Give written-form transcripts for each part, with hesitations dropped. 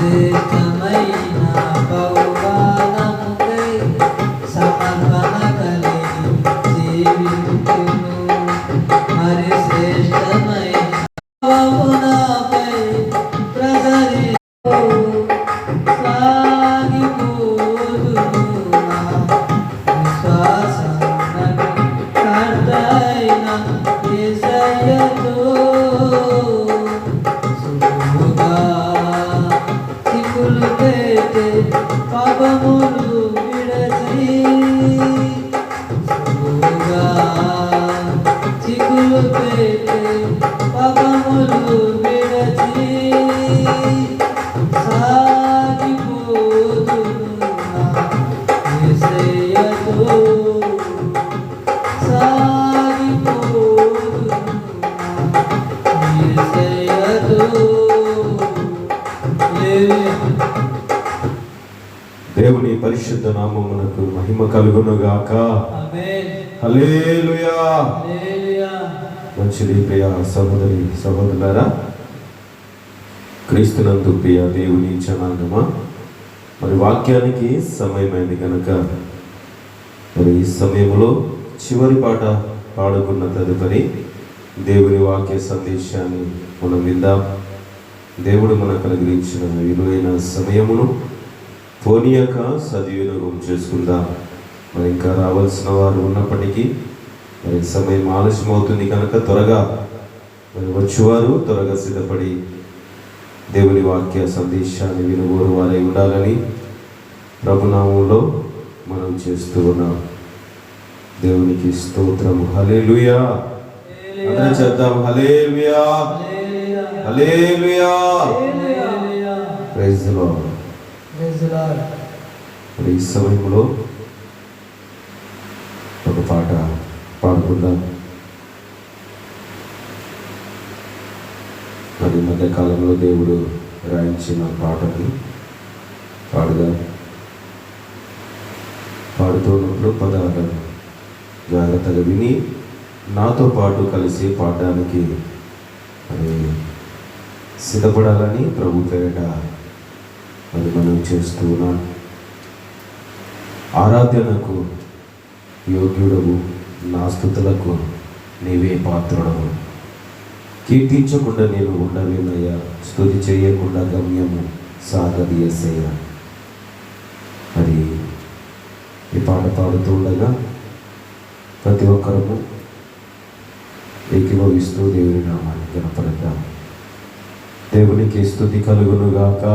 శ్రేష్టమైన బహుమానముకై సమర్పణ కలిగి జీవించును. మరి శ్రేష్టమైన నాపై ప్రసరి సాగిపోదును. నా విశ్వాసమునకు కర్తయైన యేసయ్యతో సులువుగా చిక్కులు పెట్టే పాపములు విడచి, సులువుగా చిక్కులు పెట్టే పాపములు విడచి సాగిపోదును. నా యేసయ్యతో సాగిపోదును. నా యేసయ్యతో. దేవుని పరిశుద్ధ నామమునకు మహిమ కలుగునుగాక. హల్లెలూయా. మంచిది ప్రియ సహోదరి సహోదరులారా, క్రీస్తునందు ప్రియ దేవుని జనాంగమా, మరి వాక్యానికి సమయమైంది కనుక మరి ఈ సమయంలో చివరి పాట పాడుకున్న తదుపరి దేవుని వాక్య సందేశాన్ని మనం విందాం. దేవుడు మనకు అనుగ్రహించిన విలువైన సమయమును పోనీయక సద్వినియోగం చేసుకుందాం. మరి ఇంకా రావాల్సిన వారు ఉన్నప్పటికీ మరి సమయం ఆలస్యం అవుతుంది కనుక త్వరగా మరి వచ్చేవారు త్వరగా సిద్ధపడి దేవుని వాక్య సందేశాన్ని వినుగోరు వారై ఉండాలని ప్రభునామంలో మనం చేస్తూ ఉన్నాం. దేవునికి స్తోత్రము. హల్లెలూయా. అందరం చేద్దాం. Hallelujah, hallelujah. Praise the lord. ఈ సమయంలో ఒక పాట పాడుకుందాం. మరి మధ్యకాలంలో దేవుడు రాయించిన పాటని పాడుదాం. పాడుతున్నప్పుడు పదాలను జాగ్రత్తగా విని నాతో పాటు కలిసి పాడడానికి మరి సిద్ధపడాలని ప్రభు పేరిట అది మనం చేస్తూ ఉన్నాం. ఆరాధనకు యోగ్యుడవు, నా స్తుతులకు నీవే పాత్రుడవు. కీర్తించకుండా నేను ఉండలేనయ్యా, స్తుతి చేయకుండా గమ్యము సాగది యేసయ్యా. మరి ఈ పాట పాడుతూ ఉండగా ప్రతి ఒక్కరము ఏకీభవిస్తూ దేవుని నామాన్ని కనపడతాం. దేవునికి స్తుతి కలుగునుగాక.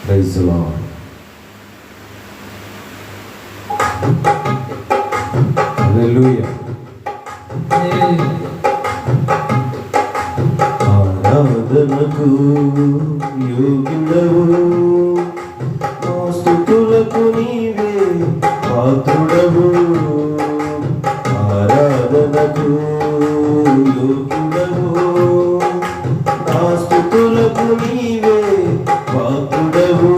Praise the lord. హల్లెలూయా. ఆరాధనకు యోగ్యుడవు, నా స్తుతులకు నీవే పాత్రుడవు. ఆరాధనకు యోగ్యుడవు, నా స్తుతులకు నీవే పాత్రుడవు.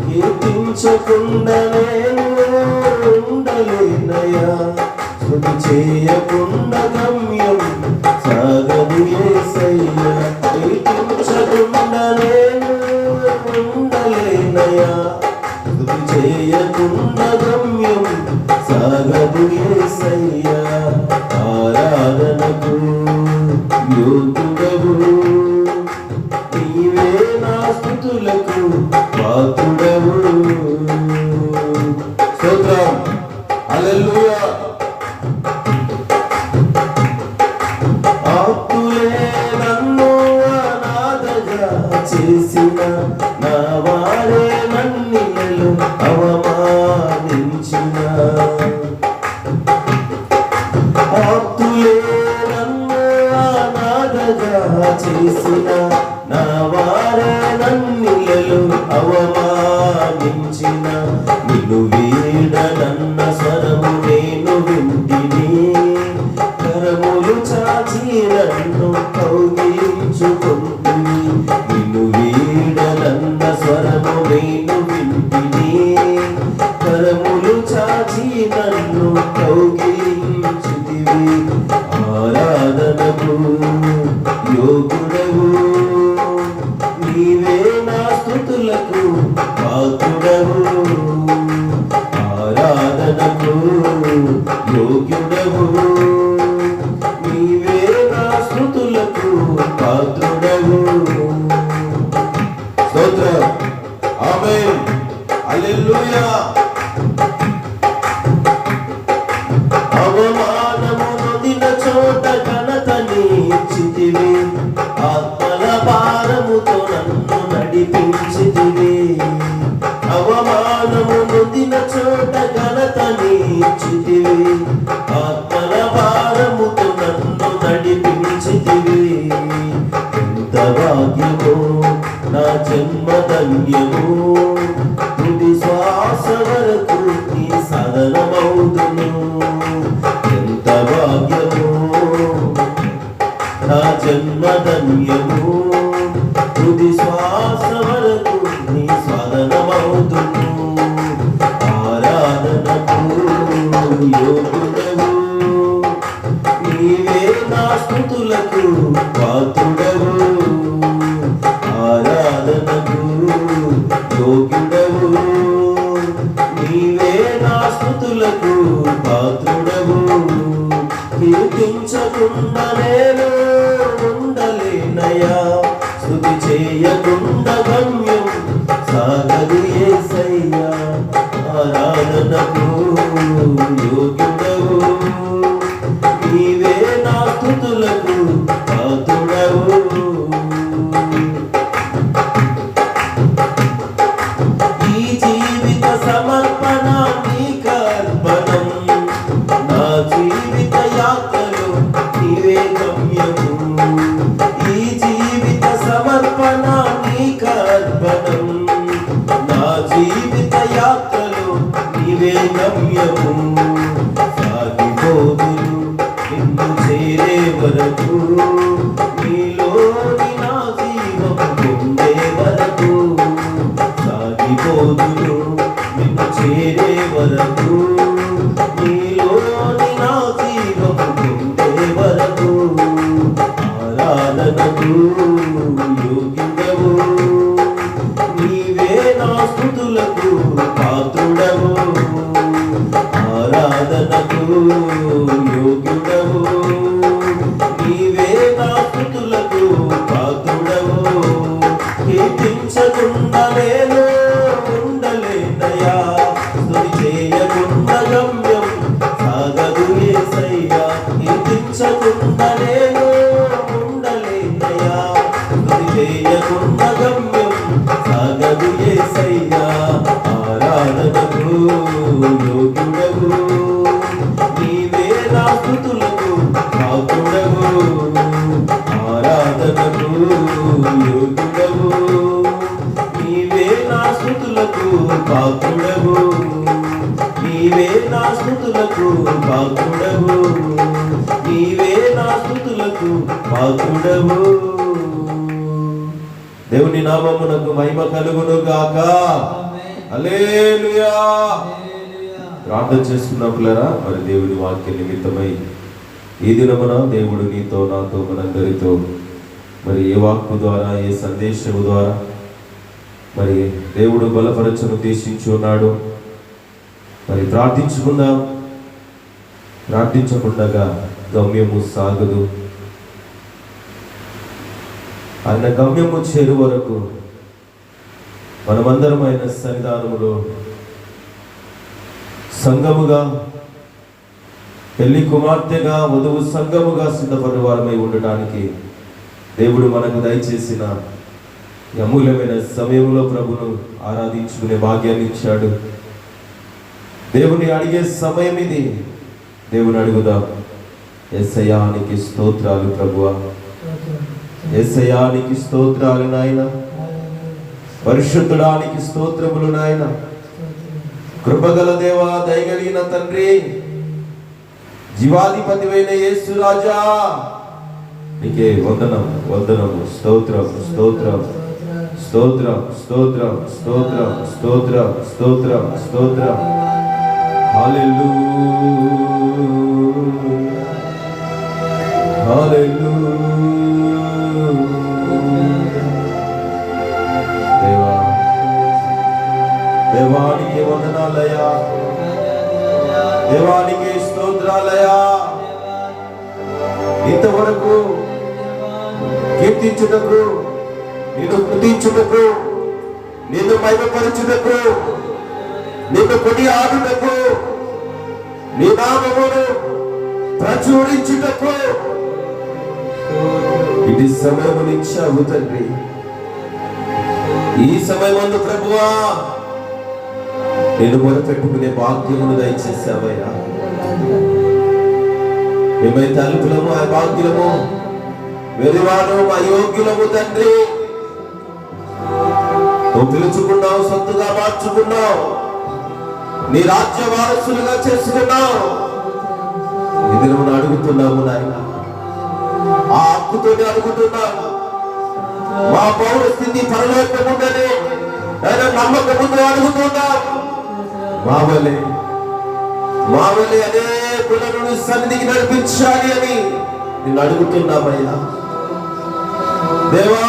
కీర్తించకుండా నేను ఉండలేనయ్యా, స్తుతి చేయకుండా గమ్యం సాగదు యేసయ్యా. కీర్తించకుండా నేను ఉండలేనయ్యా, స్తుతి చేయకుండా గమ్యం సాగదు యేసయ్యా. ఆరాధనకు యోగ్యుడవు, నీవే నా స్తుతులకు పాత్రుడవు. స్తోత్రం. హల్లెలూయా. ఆప్తులే నన్ను అనాథగా చేసిన, నా వారే నన్నిలలో అవమానించిన. ఆప్తులే నన్ను అనాథగా చేసిన, నా వారే నన్నిలలో అవమానించిన. నిన్ను వీడనన్న స్వరము నేను వింటిని, కరములు చాచి నన్ను కౌగిలించుకుంటుని. నిన్ను వీడనన్న స్వరము నేను వింటిని, కరములు చాచి నన్ను కౌగిలించుతివి. ఆరాధనకు యోగుడవు, పాత్రుడవు. స్తోత్రం. ఆమేన్. హల్లెలూయా. అవమానము నొందిన చోట ఘనత నీచితివి, ఆత్మల భారముతో నన్ను నడిపించితివి. అవమానము నొందిన చోట ఘనత నీచితివి, ఆత్మల భారముతో నన్ను నడిపించితివి. ఎంత భాగ్యము నా జన్మ ధన్యము, తుది శ్వాస వరకు నీ సదనమౌదును. ఎంత భాగ్యము నా జన్మ ధన్యము, తుది శ్వాస వరకు నీ సదనమౌదును. ఆరాధనకు యోగ్యుడవు నీవే, నా స్తుతులకు పాత్రుడవు. ఆరాధనకు యోగ్యుడవు నీవే, నా స్తుతులకు పాత్రుడవు. కీర్తించకుండా నేను ఉండలేనయ్యా, స్తుతి చేయకుండా గమ్యం సాగదు యేసయ్యా. ఆరాధనకు యోగ్యుడవు నీవే, నా స్తుతులకు పాత్రుడవు. ఈ జీవిత సమర్పణ నీకర్పణం, నా జీవిత యాత్రలో నీవే గమ్యము. ఈ జీవిత సమర్పణ నీకర్పణం, నా జీవిత యాత్రలో నీవే గమ్యము. సాగిపోదును నిన్ను చేరే వరకు, నీలోని నా జీవము పొందే వరకు. సాగిపోదును నిన్ను చేరే వరకు, నీలోని నా జీవము పొందే వరకు. ఆరాధనకు యోగ్యుడవు నీవే, నా స్తుతులకు పాత్రుడవు. ఆరాధనకు యోగ్యుడవు నీవే, నా స్తుతులకు పాత్రుడవు. కీర్తించకుండా నేను ఉండలేనయ్యా, స్తుతి చేయకుండా గమ్యం సాగదు యేసయ్యా. కీర్తించకుండా నేను ఉండలేనయ్యా, స్తుతి చేయకుండా గమ్యం సాగదు యేసయ్యా. ఆరాధనకు యోగ్యుడవు నీవే, నా స్తుతులకు పాత్రుడవు. ఆరాధనకు యోగ్యుడవు నీవే, నా స్తుతులకు పాత్రుడవు. నీవే నా స్తుతులకు పాత్రుడవు, నీవే నా స్తుతులకు పాత్రుడవు. దేవుని నామమునకు మహిమ కలుగును గాక. హల్లెలూయా. ప్రార్థన చేసుకున్నప్పులరా మరి దేవుని వాక్య నిమిత్తమై ఈ దినమున దేవుడు నీతో నాతో మనందరితో మరి ఏ వాక్కు ద్వారా ఏ సందేశము ద్వారా మరి దేవుడు బలపరచను ఉద్దేశించి ఉన్నాడు. మరి ప్రార్థించుకుందాం. ప్రార్థించకుండా గమ్యము సాగదు. ఆయన గమ్యము చేరు వరకు మనమందరం ఆయన సన్నిధానములో సంఘముగా, పెళ్లి కుమార్తెగా, వధువు సంఘముగా సిద్ధపడిన వారమై ఉండటానికి దేవుడు మనకు దయచేసిన అమూల్యమైన సమయంలో ప్రభును ఆరాధించుకునే భాగ్యాన్ని ఇచ్చాడు. దేవుని అడిగే సమయం ఇది. దేవుని అడుగుదాం. యేసయ్యానికి స్తోత్రాలు ప్రభువా, యేసయ్యానికి స్తోత్రాలు నాయన, పరిశుద్ధుడానికి స్తోత్రములు నాయన. కృపగల దేవా, దయగలిగిన తండ్రి, జీవాధిపతివైన యేసు రాజా, నీకే వందనం, వందనము, స్తోత్రం, స్తోత్రం, స్తోత్రం, స్తోత్రం, స్తోత్రం, స్తోత్రం, స్తోత్రం, స్తోత్రం. హల్లెలూయా, హల్లెలూయా. దేవా, దేవానికి వందనాలయా, దేవానికి స్తోత్రాలయా. ఇంతవరకు కీర్తించుటకు, నిన్ను స్తుతించుటకు, నిన్ను మహిమపరచుటకు, నిన్ను కొనియాడుటకు, నీ నామమును ప్రచురించుటకు ఇది సమయము ఇచ్చావు తండ్రి. ఈ సమయమందు ప్రభువా నేను మొరపెట్టుకునే భాగ్యమును దయచేసావయ్యా. మేమైతే అల్పులము, ఆ భాగ్యులము, వెరివాడు, అయోగ్యులము తండ్రి. నువ్వు పిలుచుకున్నావు, సొత్తుగా మార్చుకున్నావు, నీ రాజ్య వారసులుగా చేసుకున్నావు. ఇది నువ్వు అడుగుతున్నాము నాయన, ఆ హక్కుతోనే అడుగుతున్నాము. మా పౌర స్థితి పరలోకముందని ఆయన నమ్మకముందు అడుగుతున్నాం. మావలే అనేకులను సన్నిధికి నడిపించాలి అని నేను అడుగుతున్నామయ్యా. దేవా,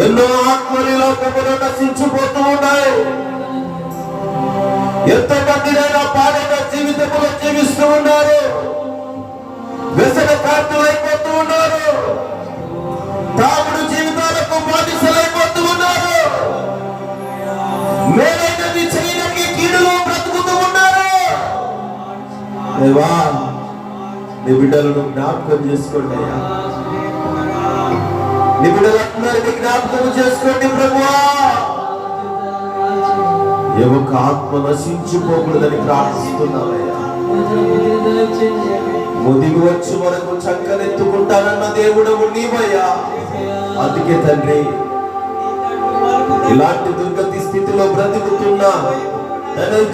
ఎన్నో ఆత్మలు లోకములో నశించిపోతూ ఉన్నాయి. ఎంతమందినైనా పాడైన జీవితంలో జీవిస్తూ ఉన్నారు, వ్యసనకారులు అయిపోతూ ఉన్నారు, తాగుడు జీవితాలకు బాధితులైపోతూ ఉన్నారు, మేలైనది చేయడానికి కీడులో బ్రతుకుతూ ఉన్నారు. దేవా, నీ బిడ్డలను జ్ఞాపకం చేసుకోండి అయ్యా. నీ బిడ్డలందరినీ జ్ఞాపకం చేసుకోండి ప్రభువా. ఏ ఒక్క ఆత్మ నశించిపోకూడదని ప్రార్థిస్తున్నావయ్యా. ముదిగి వచ్చి వరకు చక్కనెత్తుకుంటానన్న దేవుడవు నీవయ్యా. అందుకే తండ్రి, ఇలాంటి దుర్గతి స్థితిలో బ్రతుకుతున్న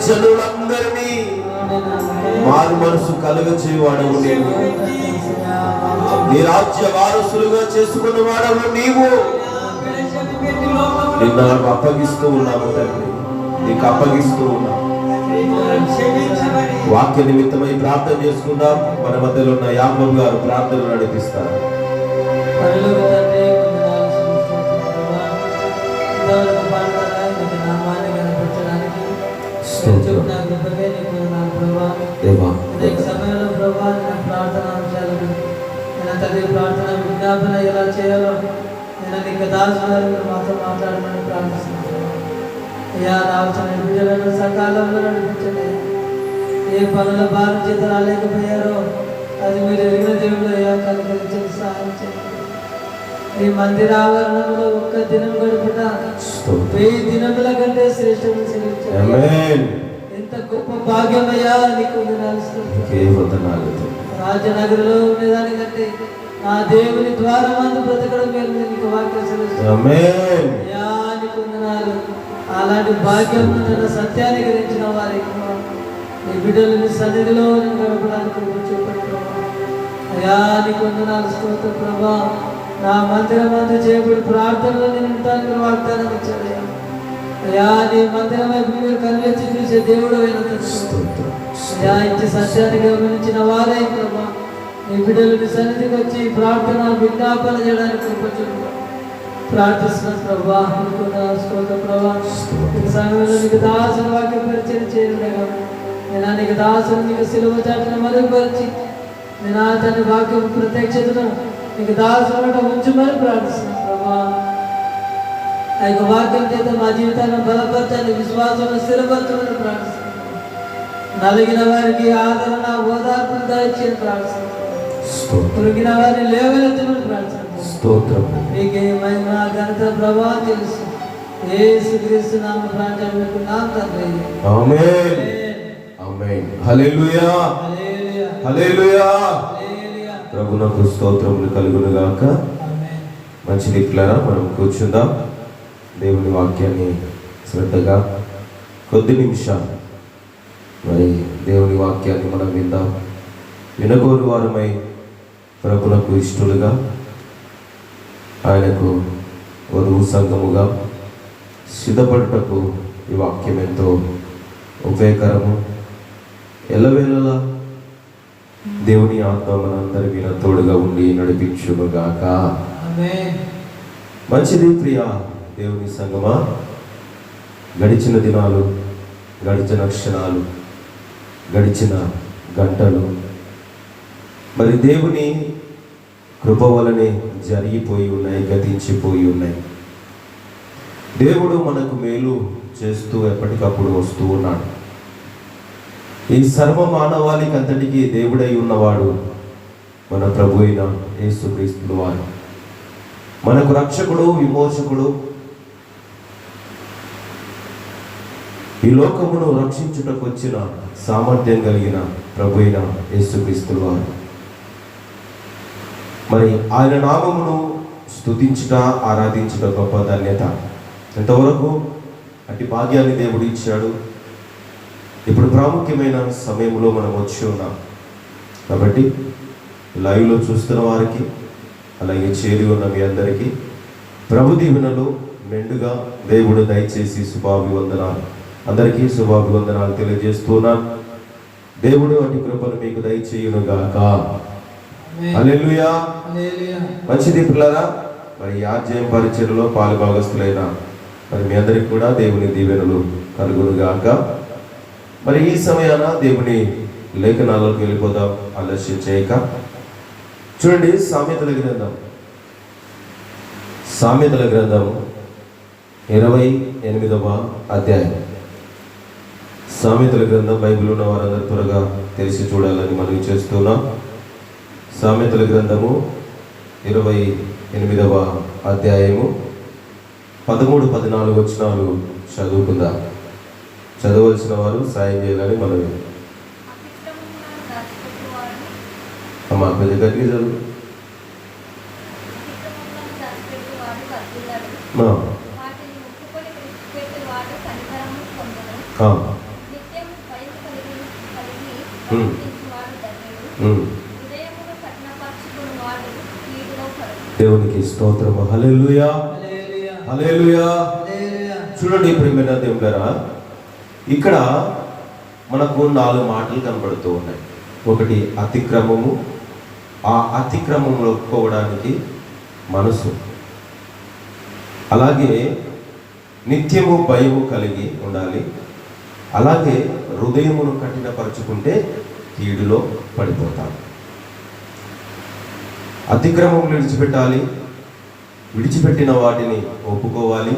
జనులందరినీ మారు మనసు కలుగ చేయవాడవు నీవు. నీ రాజ్య వారసులుగా చేసుకున్న వాడవు నీవు. నిన్ను అప్పగిస్తూ ఉన్నాము తండ్రి, నీకు అప్పగిస్తూ ఉన్నాము. వాక్య నిమిత్తమై ప్రార్థన చేసుకుందాం. మన మధ్యలో ఉన్న యాకోబు గారు ప్రార్థన నడిపిస్తారు. ప్రార్థన విజ్ఞాపన ఎలా చేయాలో నేను నీకు దాసులను మాతో మాట్లాడమని ప్రార్థిస్తున్నాను. అయ్యా, రావాల్సిన బిడ్డలను సకాలంలో నడిపించండి. ఏ పనుల భారం చేత రాలేకపోయారో అది మీరు ఎరిగిన దేవుడు అయ్యా, కనుకరించండి, సహాయం చేయండి. ఈ మందిర ఆవరణంలో ఒక్క దినం గడుపుట 1000 దినముల కంటే శ్రేష్టం చెల్లించండి. ఎంత గొప్ప భాగ్యమయ్యా, నీకు వందనాలు. రాజనగర్లో ఉండేదానికంటే నా దేవుని ద్వారా మందు బ్రతకడం మేలు. నీకు వాక్యం అయ్యా, నీకు వందనాలు. అలాంటి భాగ్యం సత్యాన్ని గ్రహించిన వారికి నీ బిడ్డలని సన్నిధిలో గడపడానికి చూపెట్టు. అయ్యా, నీకు వందనాలు, స్తోత్రం ప్రభా. నా మందిరం అంతా చేయబడి ప్రార్థనలో నేను ఉంటానికి వాగ్దానం ఇచ్చాడు. అయ్యా, నీ మందిరం వైపు మీరు కనిపించి చూసే దేవుడు అయిన అయ్యా, ఇచ్చే సత్యాన్ని గమనించిన వారే ప్రభా నీ బిడ్డలని సన్నిధికి వచ్చి ప్రార్థన విజ్ఞాపన చేయడానికి ప్రార్థిస్తున్నాను ప్రభా. స్తోత్రం ప్రభా. ఈ సమయంలో నీకు దాసుని వాక్య పరిచయం చేయలేగా నేను నీకు దాసుని నీకు సిలువ చాటును మరుగుపరిచి నేను తన వాక్యం ప్రత్యక్షతను నీకు దాసుని ఉంచమని ప్రార్థిస్తున్నాను ప్రభా. ఆ యొక్క వాక్యం చేత మా జీవితాన్ని బలపరచాలి, విశ్వాసాన్ని స్థిరపరచమని ప్రార్థిస్తున్నాను. నలిగిన వారికి ఆదరణ, ఓదార్పును దయచేసి ప్రార్థిస్తున్నాను. పురిగిన వారిని లేవనెత్తమని ప్రార్థిస్తున్నాను. నీకే మహిమ ఘనత ప్రభావం తెలుసు. యేసుక్రీస్తు నామమున ప్రార్థన పెట్టుకున్నాం తండ్రి. ఆమేన్. ఆమేన్. హల్లెలూయా. హల్లెలూయా. హల్లెలూయా. హల్లెలూయా. ప్రభువునకు స్తోత్రములు కలుగును గాక. ఆమేన్. మంచిది పిల్లరా, మనం కూర్చుందాం. దేవుని వాక్యాన్ని శ్రద్ధగా కొద్ది నిమిషాలు మరి దేవుని వాక్యాన్ని మనం విందాం. వినగోరు వారమై ప్రభువునకు ఇష్టలుగా, ఆయనకు వధువు సంఘముగా సిద్ధపడుటకు ఈ వాక్యం ఎంతో ఉపయోగకరము. ఎల్లవేళలా దేవుని ఆత్మ మనందరి మీద తోడుగా ఉండి నడిపించుగాక. ఆమేన్. మంచిది ప్రియ దేవుని సంగమా, గడిచిన దినాలు, గడిచిన క్షణాలు, గడిచిన గంటలు మరి దేవుని కృప వలనే జరిగిపోయి ఉన్నాయి, గతించిపోయి ఉన్నాయి. దేవుడు మనకు మేలు చేస్తూ ఎప్పటికప్పుడు వస్తూ ఉన్నాడు. ఈ సర్వ మానవాళికి అంతటికీ దేవుడై ఉన్నవాడు మన ప్రభు అయిన యేసుక్రీస్తు వారు, మనకు రక్షకుడు, విమోచకుడు, ఈ లోకమును రక్షించుటకు వచ్చిన సామర్థ్యం కలిగిన ప్రభు అయిన యేసుక్రీస్తు వారు. మరి ఆయన నామమును స్తుతించుట, ఆరాధించుట గొప్ప ధన్యత. ఎంతవరకు అట్టి భాగ్యాన్ని దేవుడు ఇచ్చాడు. ఇప్పుడు ప్రాముఖ్యమైన సమయంలో మనం వచ్చి ఉన్నాం కాబట్టి లైవ్లో చూస్తున్న వారికి, అలాగే చేరి ఉన్న మీ అందరికీ ప్రభు దీవెనలు మెండుగా దేవుడు దయచేసి శుభాభివందనాలు, అందరికీ శుభాభివందనాలు తెలియజేస్తున్నాను. దేవుడు అటు కృపను మీకు దయచేయునుగాక. హల్లెలూయా. మంచిది పిల్లరా, మరి ఈ ఆర్జయం పరిచయలో పాలుభాగస్తులైన మరి మీ అందరికి కూడా దేవుని దీవెనలు కలుగునుగాక. మరి ఈ సమయాన దేవుని లేఖనాలకు వెళ్ళిపోదాం ఆలస్యం చేయక. చూడండి, సామెతల గ్రంథం 28వ అధ్యాయం. సామెతల గ్రంథం బైబిల్ ఉన్న వారందరూ త్వరగా తెలిసి చూడాలని మనవి చేస్తున్నాం. సామెతల గ్రంథము 28వ అధ్యాయము 13-14 వచనాలు చదువుకుందాం. చదవలసిన వారు సాయం చేయాలని మనవి. అమ్మా కొంచెం గట్టిగా చదువు. దేవునికి స్తోత్రము. హల్లెలూయా, హల్లెలూయా. చూడండి ప్రియమైన దేవులారా, ఇక్కడ మనకు 4 మాటలు కనబడుతూ ఉన్నాయి. ఒకటి అతిక్రమము, ఆ అతిక్రమంలో ఒప్పుకోవడానికి మనసు, అలాగే నిత్యము భయము కలిగి ఉండాలి, అలాగే హృదయమును కఠినపరుచుకుంటే కీడులో పడిపోతాం. అతిక్రమం విడిచిపెట్టాలి, విడిచిపెట్టిన వాటిని ఒప్పుకోవాలి,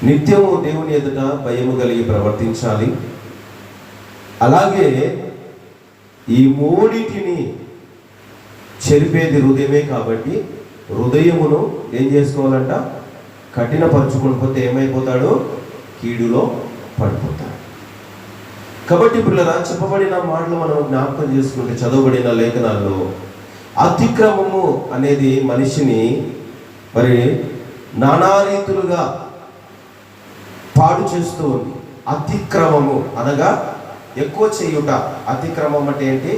నిత్యము దేవుని ఎదుట భయము కలిగి ప్రవర్తించాలి, అలాగే ఈ మూడిటిని చెరిపేది హృదయమే. కాబట్టి హృదయమును ఏం చేసుకోవాలంట? కఠినపరుచుకుంటే ఏమైపోతాడు? కీడులో పడిపోతాడు. కాబట్టి పిల్లరా, చెప్పబడిన మాటలు మనం జ్ఞాపకం చేసుకుంటే, చదవబడిన లేఖనాల్లో అతిక్రమము అనేది మనిషిని మరి నానా రీతులుగా పాడు చేస్తూ ఉంది. అతిక్రమము అనగా ఎక్కువ చేయుట. అతిక్రమం అంటే ఏంటి?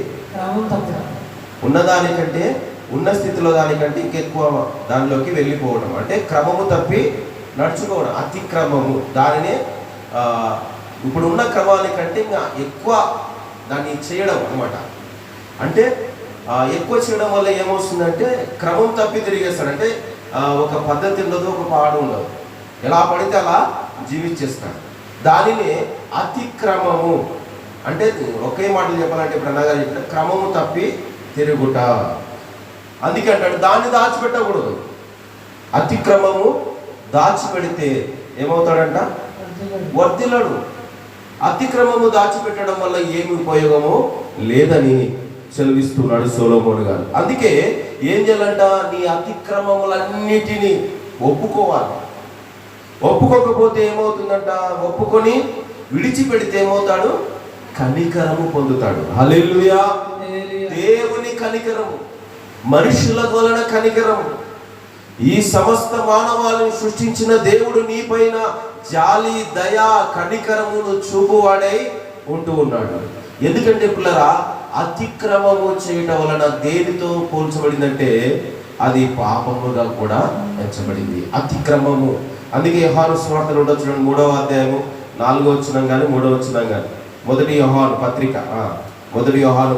ఉన్నదానికంటే, ఉన్న స్థితిలో దానికంటే ఇంకెక్కువ దానిలోకి వెళ్ళిపోవడం, అంటే క్రమము తప్పి నడుచుకోవడం అతిక్రమము. దానినే ఇప్పుడు ఉన్న క్రమానికంటే ఇంకా ఎక్కువ దాన్ని చేయడం అనమాట. అంటే ఎక్కువ చేయడం వల్ల ఏమవుతుందంటే క్రమం తప్పి తిరిగేస్తాడు. అంటే ఒక పద్ధతి ఉండదు, ఒక పాడు ఉండదు, ఎలా పడితే అలా జీవించేస్తాడు. దానిని అతిక్రమము అంటే, ఒకే మాటలు చెప్పాలంటే ఇప్పుడు అన్నగారు చెప్పిన క్రమము తప్పి తిరుగుట. అందుకే అంటాడు దాన్ని దాచిపెట్టకూడదు. అతిక్రమము దాచిపెడితే ఏమవుతాడంట? వర్ధిల్లడు. అతిక్రమము దాచిపెట్టడం వల్ల ఏమి ఉపయోగము లేదని సెలవిస్తున్నాడు సొలొమోను గారు. అందుకే ఏం చేయాలంట? నీ అతిక్రమములన్నిటినీ ఒప్పుకోవాలి. ఒప్పుకోకపోతే ఏమవుతుందంట? ఒప్పుకొని విడిచిపెడితే ఏమవుతాడు? కనికరము పొందుతాడు. హల్లెలూయా. దేవుని కనికరము, మనుషుల వలన కనికరము. ఈ సమస్త మానవాళిని సృష్టించిన దేవుడు నీపైన జాలి, దయ, కనికరమును చూపువాడై ఉంటూ ఉన్నాడు. ఎందుకంటే పిల్లరా, అతిక్రమము చేయటం వలన దేనితో పోల్చబడిందంటే అది పాపముగా కూడా ఎంచబడింది. అతిక్రమము. అందుకే యోహాను సువార్తలో ఉండొచ్చు 3వ అధ్యాయము 4వ వచనం కానీ 3వ వచనం కానీ, మొదటి యోహాను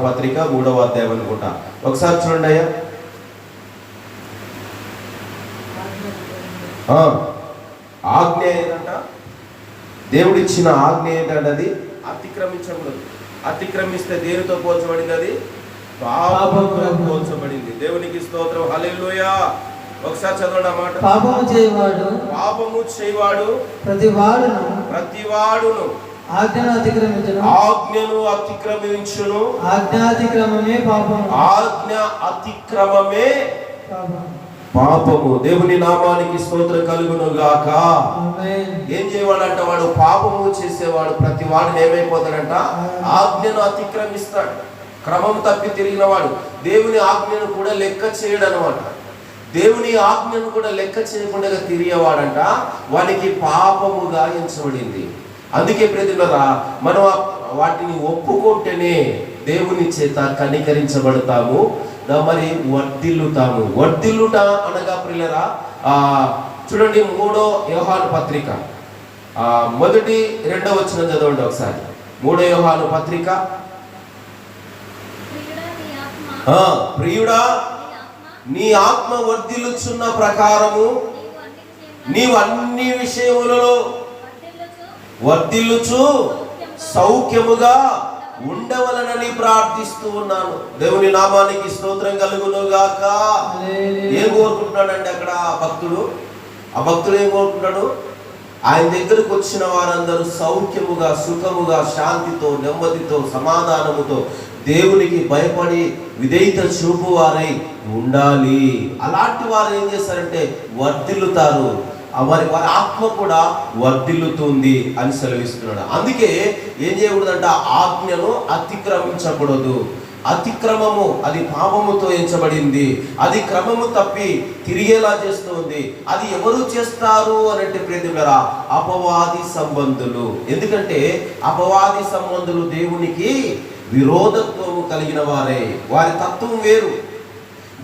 పత్రిక 3వ అధ్యాయం అనుకుంటా. ఒకసారి చూడండి అయ్యా. ఆజ్ఞ ఏంటంట? దేవుడిచ్చిన ఆజ్ఞ ఏంటంటే అది అతిక్రమించకూడదు. అతిక్రమిస్తే దేనితో పోల్చబడింది? అది పాపముతో పోల్చబడింది. దేవునికి స్తోత్రం, హల్లెలూయా. ఒకసారి చదవండి ఆ మాట. పాపము చేయవాడు ప్రతివాడును ఆజ్ఞను అతిక్రమించును. ఆజ్ఞాతిక్రమమే పాపము. ఆజ్ఞ అతిక్రమమే పాపము. దేవుని నామానికి స్తోత్రం కలుగును గాక. ఏం చేయవాడంట? వాడు పాపము చేసేవాడు ప్రతి వాడిని ఏమైపోతాడంట? ఆజ్ఞను అతిక్రమిస్తాడు. క్రమం తప్పి తిరిగిన వాడు దేవుని ఆజ్ఞను కూడా లెక్క చేయడు అనమాట. దేవుని ఆజ్ఞను కూడా లెక్క చేయకుండా తిరిగేవాడంట, వానికి పాపముగా ఎంచబడింది. అందుకే ప్రజలరా, మనం వాటిని ఒప్పుకుంటేనే దేవుని చేత కనికరించబడతాము, మరి వర్ధిల్లుతాము. వర్ధిల్లుట అనగా ప్రియులరా, చూడండి 3వ యోహాను పత్రిక 1-2 వచనం చదవండి ఒకసారి. 3వ యోహాను పత్రిక. ప్రియుడా, నీ ఆత్మ వర్ధిల్లుచున్న ప్రకారము నీవు అన్ని విషయములలో వర్ధిల్లుచు సౌఖ్యముగా ఉండవలనని ప్రార్థిస్తూ ఉన్నాను. దేవుని నామానికి స్తోత్రం కలుగును గాక. ఏం కోరుకుంటున్నాడండి అక్కడ ఆ భక్తుడు ఏం కోరుకుంటున్నాడు? ఆయన దగ్గరకు వచ్చిన వారందరూ సౌఖ్యముగా, సుఖముగా, శాంతితో, నెమ్మదితో, సమాధానముతో, దేవునికి భయపడి విధేయత చూపు వారై ఉండాలి. అలాంటి వారు ఏం చేస్తారంటే వర్ధిల్లుతారు. వారి ఆత్మ కూడా వర్ధిల్లుతుంది అని సెలవిస్తున్నాడు. అందుకే ఏం చేయకూడదంట? ఆజ్ఞను అతిక్రమించకూడదు. అతిక్రమము అది పాపముతో ఎంచబడింది. అది క్రమము తప్పి తిరిగేలా చేస్తుంది. అది ఎవరు చేస్తారు అనంటే ప్రియరా, అపవాది సంబంధులు. ఎందుకంటే అపవాది సంబంధులు దేవునికి విరోధత్వము కలిగిన వారే. వారి తత్వం వేరు,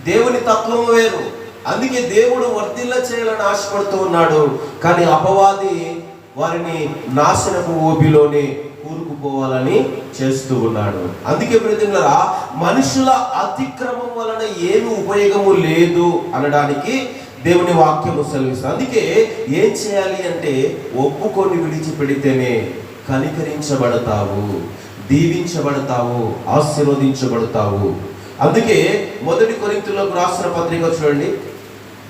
దేవుని తత్వం వేరు. అందుకే దేవుడు వర్ధిల్ల చేయాలని ఆశపడుతూ ఉన్నాడు, కానీ అపవాది వారిని నాశనపు ఊబిలోనే కూరుకుపోవాలని చేస్తూ ఉన్నాడు. అందుకే ప్రియరా, మనుషుల అతిక్రమం వలన ఏమి ఉపయోగము లేదు అనడానికి దేవుని వాక్యము సెలవిస్తుంది. అందుకే ఏం చేయాలి అంటే ఒప్పుకొని విడిచిపెడితేనే కనికరించబడతావు, దీవించబడతావు, ఆశీర్వదించబడతావు. అందుకే 1 కొరింథీయులకు రాసిన పత్రిక చూడండి.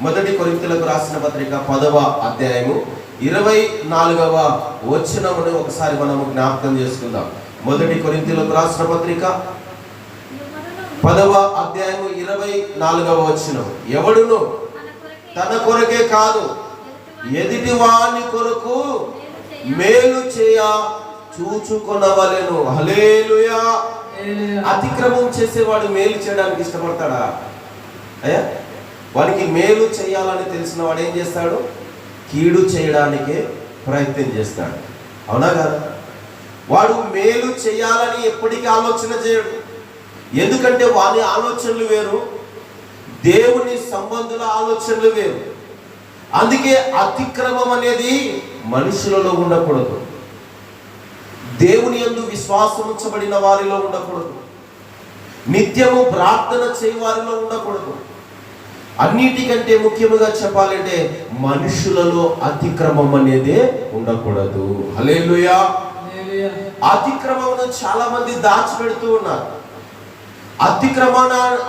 1 కొరింథీయులకు రాసిన పత్రిక 10వ అధ్యాయము 24వ వచనమును ఒకసారి మనము జ్ఞాపకం చేసుకుందాం. 1 కొరింథీయులకు రాసిన పత్రిక 10వ అధ్యాయము 24వ వచనం. ఎవడును తన కొరకే కాదు ఎదుటి వాని కొరకు మేలు చేయ చూచుకొనవలెను. హల్లెలూయా. అతిక్రమం చేసేవాడు మేలు చేయడానికి ఇష్టపడతాడా? అయ్యా, వాడికి మేలు చేయాలని తెలిసిన వాడు ఏం చేస్తాడు? కీడు చేయడానికే ప్రయత్నం చేస్తాడు. అవునా కదా? వాడు మేలు చేయాలని ఎప్పటికీ ఆలోచన చేయడు. ఎందుకంటే వాని ఆలోచనలు వేరు, దేవుని సంబంధుల ఆలోచనలు వేరు. అందుకే అతిక్రమం అనేది మనుషులలో ఉండకూడదు. దేవుని యందు విశ్వాసం ఉంచబడిన వారిలో ఉండకూడదు. నిత్యము ప్రార్థన చేయ వారిలో ఉండకూడదు. అన్నిటికంటే ముఖ్యముగా చెప్పాలంటే మనుషులలో అతిక్రమం అనేది ఉండకూడదు. హల్లెలూయా. అతిక్రమమును చాలా మంది దాచిపెడుతూ ఉన్నారు.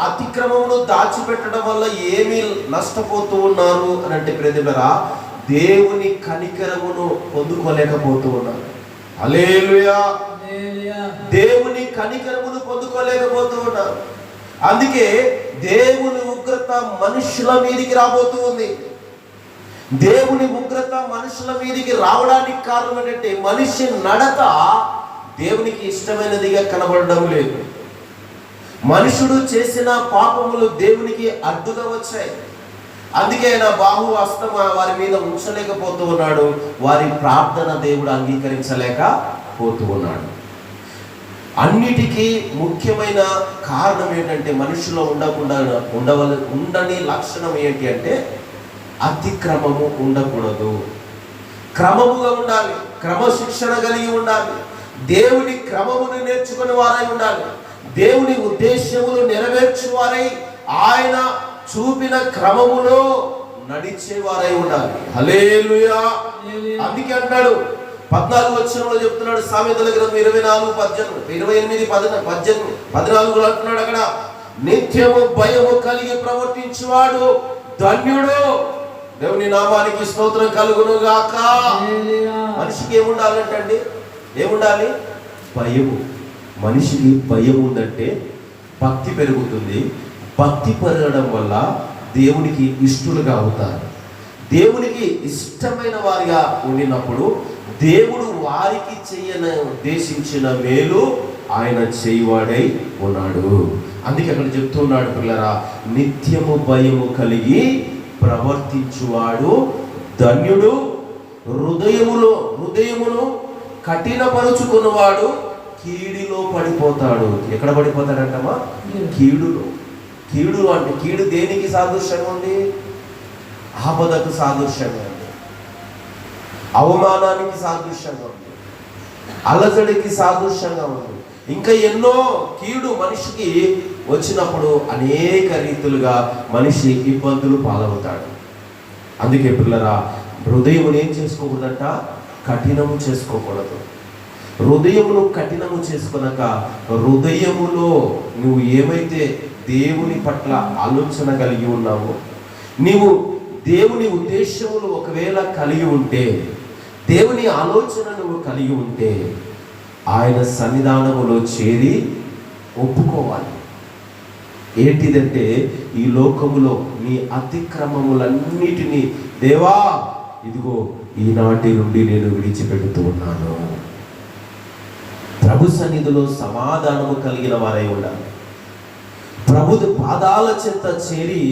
అతిక్రమమును దాచిపెట్టడం వల్ల ఏమి నష్టపోతూ ఉన్నారు అని అంటే ప్రియరా, దేవుని కనికరమును పొందుకోలేకపోతూ ఉన్నారు. హల్లెలూయా. దేవుని కనికరమును పొందుకోలేకపోతూ ఉన్నారు. అందుకే దేవుని ఉగ్రత మనుషుల మీదికి రాబోతూ ఉంది. దేవుని ఉగ్రత మనుషుల మీదికి రావడానికి కారణం ఏంటంటే మనిషి నడత దేవునికి ఇష్టమైనదిగా కనబడడం లేదు. మనుషుడు చేసిన పాపములు దేవునికి అడ్డుగా వచ్చాయి. అందుకే ఆయన బాహు హస్తం వారి మీద ఉంచలేకపోతూ ఉన్నాడు. వారి ప్రార్థన దేవుడు అంగీకరించలేకపోతూ ఉన్నాడు. అన్నిటికీ ముఖ్యమైన కారణం ఏంటంటే మనుషులో ఉండని లక్షణం ఏంటి అంటే అతిక్రమము ఉండకూడదు. క్రమముగా ఉండాలి, క్రమశిక్షణ కలిగి ఉండాలి, దేవుని క్రమమును నేర్చుకుని వారై ఉండాలి, దేవుని ఉద్దేశములు నెరవేర్చువారై ఆయన చూపిన క్రమములో నడిచేవారై ఉండాలి. హల్లెలూయా. అందుకే అంటాడు 14 వచనంలో చెప్తున్నాడు, సామెతల గ్రంథం 24:18 28-14 అంటున్నాడు అక్కడ, నిత్యము భయము కలిగి ప్రవర్తించువాడు ధన్యుడు. దేవుని నామానికి స్తోత్రం కలుగును గాక. మనిషికి ఏముండాలంటండి? ఏముండాలి? భయము. మనిషికి భయం ఉందంటే భక్తి పెరుగుతుంది. భక్తి పెరగడం వల్ల దేవునికి ఇష్టలుగా అవుతారు. దేవునికి ఇష్టమైన వారిగా ఉండినప్పుడు దేవుడు వారికి చేయని ఉద్దేశించిన మేలు ఆయన చేయవాడై ఉన్నాడు. అందుకే అక్కడ చెప్తున్నాడు, పిల్లరా, నిత్యము భయము కలిగి ప్రవర్తించువాడు ధన్యుడు. హృదయమును కఠినపరుచుకున్నవాడు కీడిలో పడిపోతాడు. ఎక్కడ పడిపోతాడంటమ్మా? కీడులో. కీడు అంటే కీడు దేనికి సాదృశ్యంగా ఉంది? ఆపదకు సాదృశ్యంగా ఉంది, అవమానానికి సాదృశ్యంగా ఉంది, అలజడికి సాదృశ్యంగా ఉంది. ఇంకా ఎన్నో కీడు మనిషికి వచ్చినప్పుడు అనేక రీతులుగా మనిషి ఇబ్బందులు పాలవుతాడు. అందుకే పిల్లరా, హృదయమును ఏం చేసుకోకూడదంట? కఠినము చేసుకోకూడదు. హృదయమును కఠినము చేసుకున్నాక హృదయములో నువ్వు ఏమైతే దేవుని పట్ల ఆలోచన కలిగి ఉన్నావో, నీవు దేవుని ఉద్దేశములు ఒకవేళ కలిగి ఉంటే, దేవుని ఆలోచన నువ్వు కలిగి ఉంటే, ఆయన సన్నిధానములో చేరి ఒప్పుకోవాలి. ఏంటిదంటే, ఈ లోకములో నీ అతిక్రమములన్నిటినీ దేవా ఇదిగో ఈనాటి నుండి నేను విడిచిపెడుతూ ఉన్నాను. ప్రభు సన్నిధిలో సమాధానము కలిగిన వారై ఉండాలి. ప్రభు పాదాల చెంత చేరి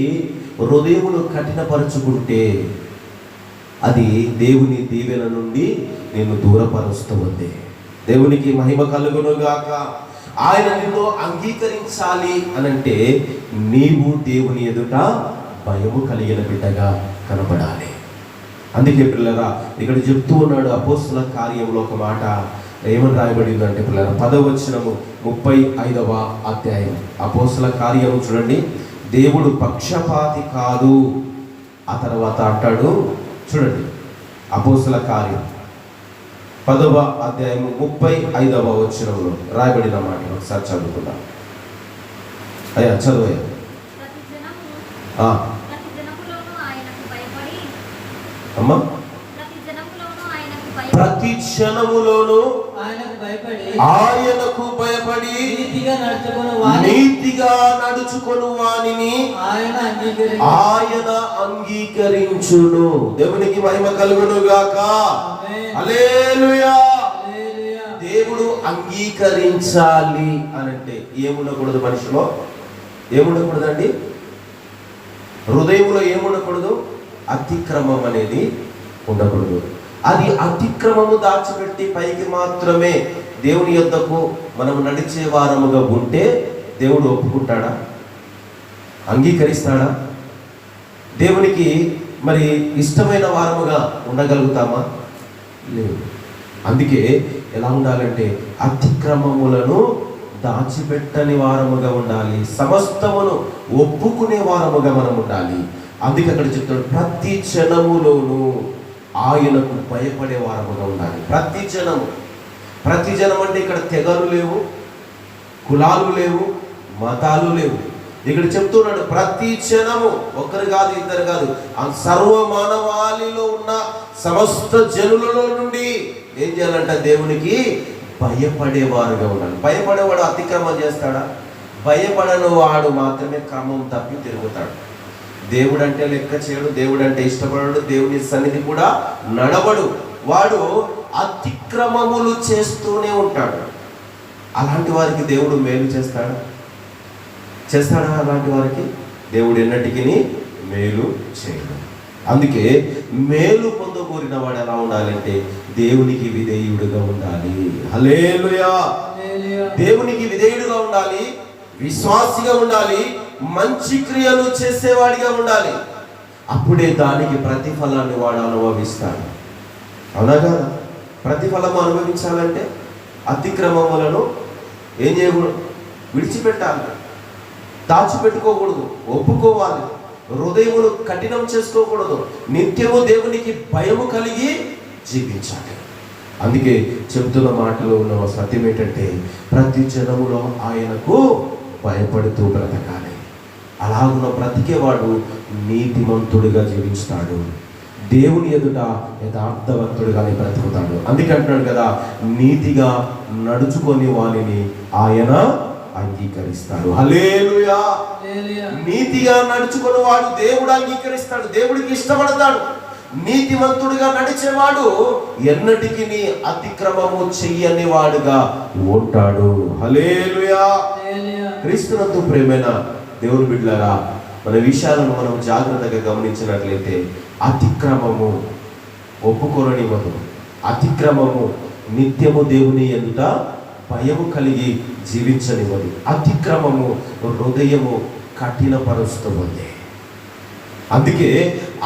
హృదయమును కఠినపరుచుకుంటే అది దేవుని దీవెన నుండి నిన్ను దూరపరుస్తూ ఉంది. దేవునికి మహిమ కలుగును గాక. ఆయన నిన్ను అంగీకరించాలి అనంటే నీవు దేవుని ఎదుట భయము కలిగిన బిడ్డగా కనబడాలి. అందుకే పిల్లరా, ఇక్కడ చెప్తూ ఉన్నాడు అపోస్తుల కార్యంలో ఒక మాట. ఏమని రాయబడిందంటే పిల్లరా, 10వ వచనము 35వ అధ్యాయం అపోస్తుల కార్యము చూడండి. దేవుడు పక్షపాతి కాదు. ఆ తర్వాత అంటాడు చూడండి, అపోస్తుల కార్యం 10వ అధ్యాయము 35వ వచనంలో రాయబడిన మాట ఒకసారి చదువుకుందాం. అయ్యా చదువయ్యా. అమ్మా, ప్రతి క్షణములోను ఆయనకు భయపడి నీతిగా నడుచుకొను వానిని ఆయన అంగీకరించును. దేవునికి మహిమ కలుగును గాక. హల్లెలూయా. దేవుడు అంగీకరించాలి అనంటే ఏముండకూడదు? మనిషిలో ఏముండకూడదండి? హృదయంలో ఏముండకూడదు? అతిక్రమం అనేది ఉండకూడదు. అది అతిక్రమము దాచిపెట్టి పైకి మాత్రమే దేవుని యొద్దకు మనం నడిచే వారముగా ఉంటే దేవుడు ఒప్పుకుంటాడా? అంగీకరిస్తాడా? దేవునికి మరి ఇష్టమైన వారముగా ఉండగలుగుతామా? లేదు. అందుకే ఎలా ఉండాలంటే అతిక్రమములను దాచిపెట్టని వారముగా ఉండాలి, సమస్తమును ఒప్పుకునే వారముగా మనం ఉండాలి. అందుకే అక్కడ చెప్తాడు, ప్రతి క్షణములోనూ ఆయనకు భయపడే వారముగా ఉండాలి. ప్రతి జనం అంటే ఇక్కడ తెగలు లేవు, కులాలు లేవు, మతాలు లేవు. ఇక్కడ చెప్తున్నాడు ప్రతి క్షణము, ఒక్కరు కాదు, ఇద్దరు కాదు, సర్వ మానవాళిలో ఉన్న సమస్త జనులలో నుండి ఏం చేయాలంట? దేవునికి భయపడేవారుగా ఉండాలి. భయపడేవాడు అతిక్రమం చేస్తాడా? భయపడని వాడు మాత్రమే క్రమం తప్పి తిరుగుతాడు. దేవుడు అంటే లెక్క చేయడు, దేవుడు అంటే ఇష్టపడడు, దేవుని సన్నిధి కూడా నడవడు. వాడు అతిక్రమములు చేస్తూనే ఉంటాడు. అలాంటి వారికి దేవుడు మేలు చేస్తాడా? అలాంటి వారికి దేవుడు ఎన్నటికీ మేలు చేయడు. అందుకే మేలు పొందగోరిన వాడు ఎలా ఉండాలంటే దేవునికి విధేయుడుగా ఉండాలి. హల్లెలూయా. దేవునికి విధేయుడుగా ఉండాలి, విశ్వాసిగా ఉండాలి, మంచి క్రియలు చేసేవాడిగా ఉండాలి. అప్పుడే దానికి ప్రతిఫలాన్ని వాడు అనుభవిస్తాడు. అవునా కదా? ప్రతిఫలము అనుభవించాలంటే అతిక్రమములను ఏం చేయకూడదు? విడిచిపెట్టాలి, దాచిపెట్టుకోకూడదు, ఒప్పుకోవాలి. హృదయమును కఠినం చేసుకోకూడదు. నిత్యము దేవునికి భయము కలిగి జీవించాలి. అందుకే చెబుతున్న మాటలో ఉన్న సత్యం ఏంటంటే ప్రతి జనములో ఆయనకు భయపడుతూ బ్రతకాలి. అలాగున బ్రతికేవాడు నీతిమంతుడిగా జీవిస్తాడు, దేవుని ఎదుట యథార్థవంతుడిగానే బ్రతుకుతాడు. అందుకే అంటున్నాడు కదా, నీతిగా నడుచుకొని వానిని ఆయన అంగీకరిస్తాడు. హల్లెలూయా. నీతిగా నడుచుకొని వాడు దేవుడు అంగీకరిస్తాడు, దేవుడికి ఇష్టపడతాడు. నీతిమంతుడిగా నడిచేవాడు ఎన్నటికి అతిక్రమము చెయ్యని వాడుగా ఉంటాడు. హల్లెలూయా. క్రీస్తునందు ప్రేమైన దేవుని బిడ్డలారా, మన విషయాలను మనం జాగ్రత్తగా గమనించినట్లయితే అతిక్రమము ఒప్పుకొననివ్వదు. అతిక్రమము నిత్యము దేవుని ఎదుట భయము కలిగి జీవించనివ్వదు. అతిక్రమము హృదయము కఠినపరుస్తుంది. అందుకే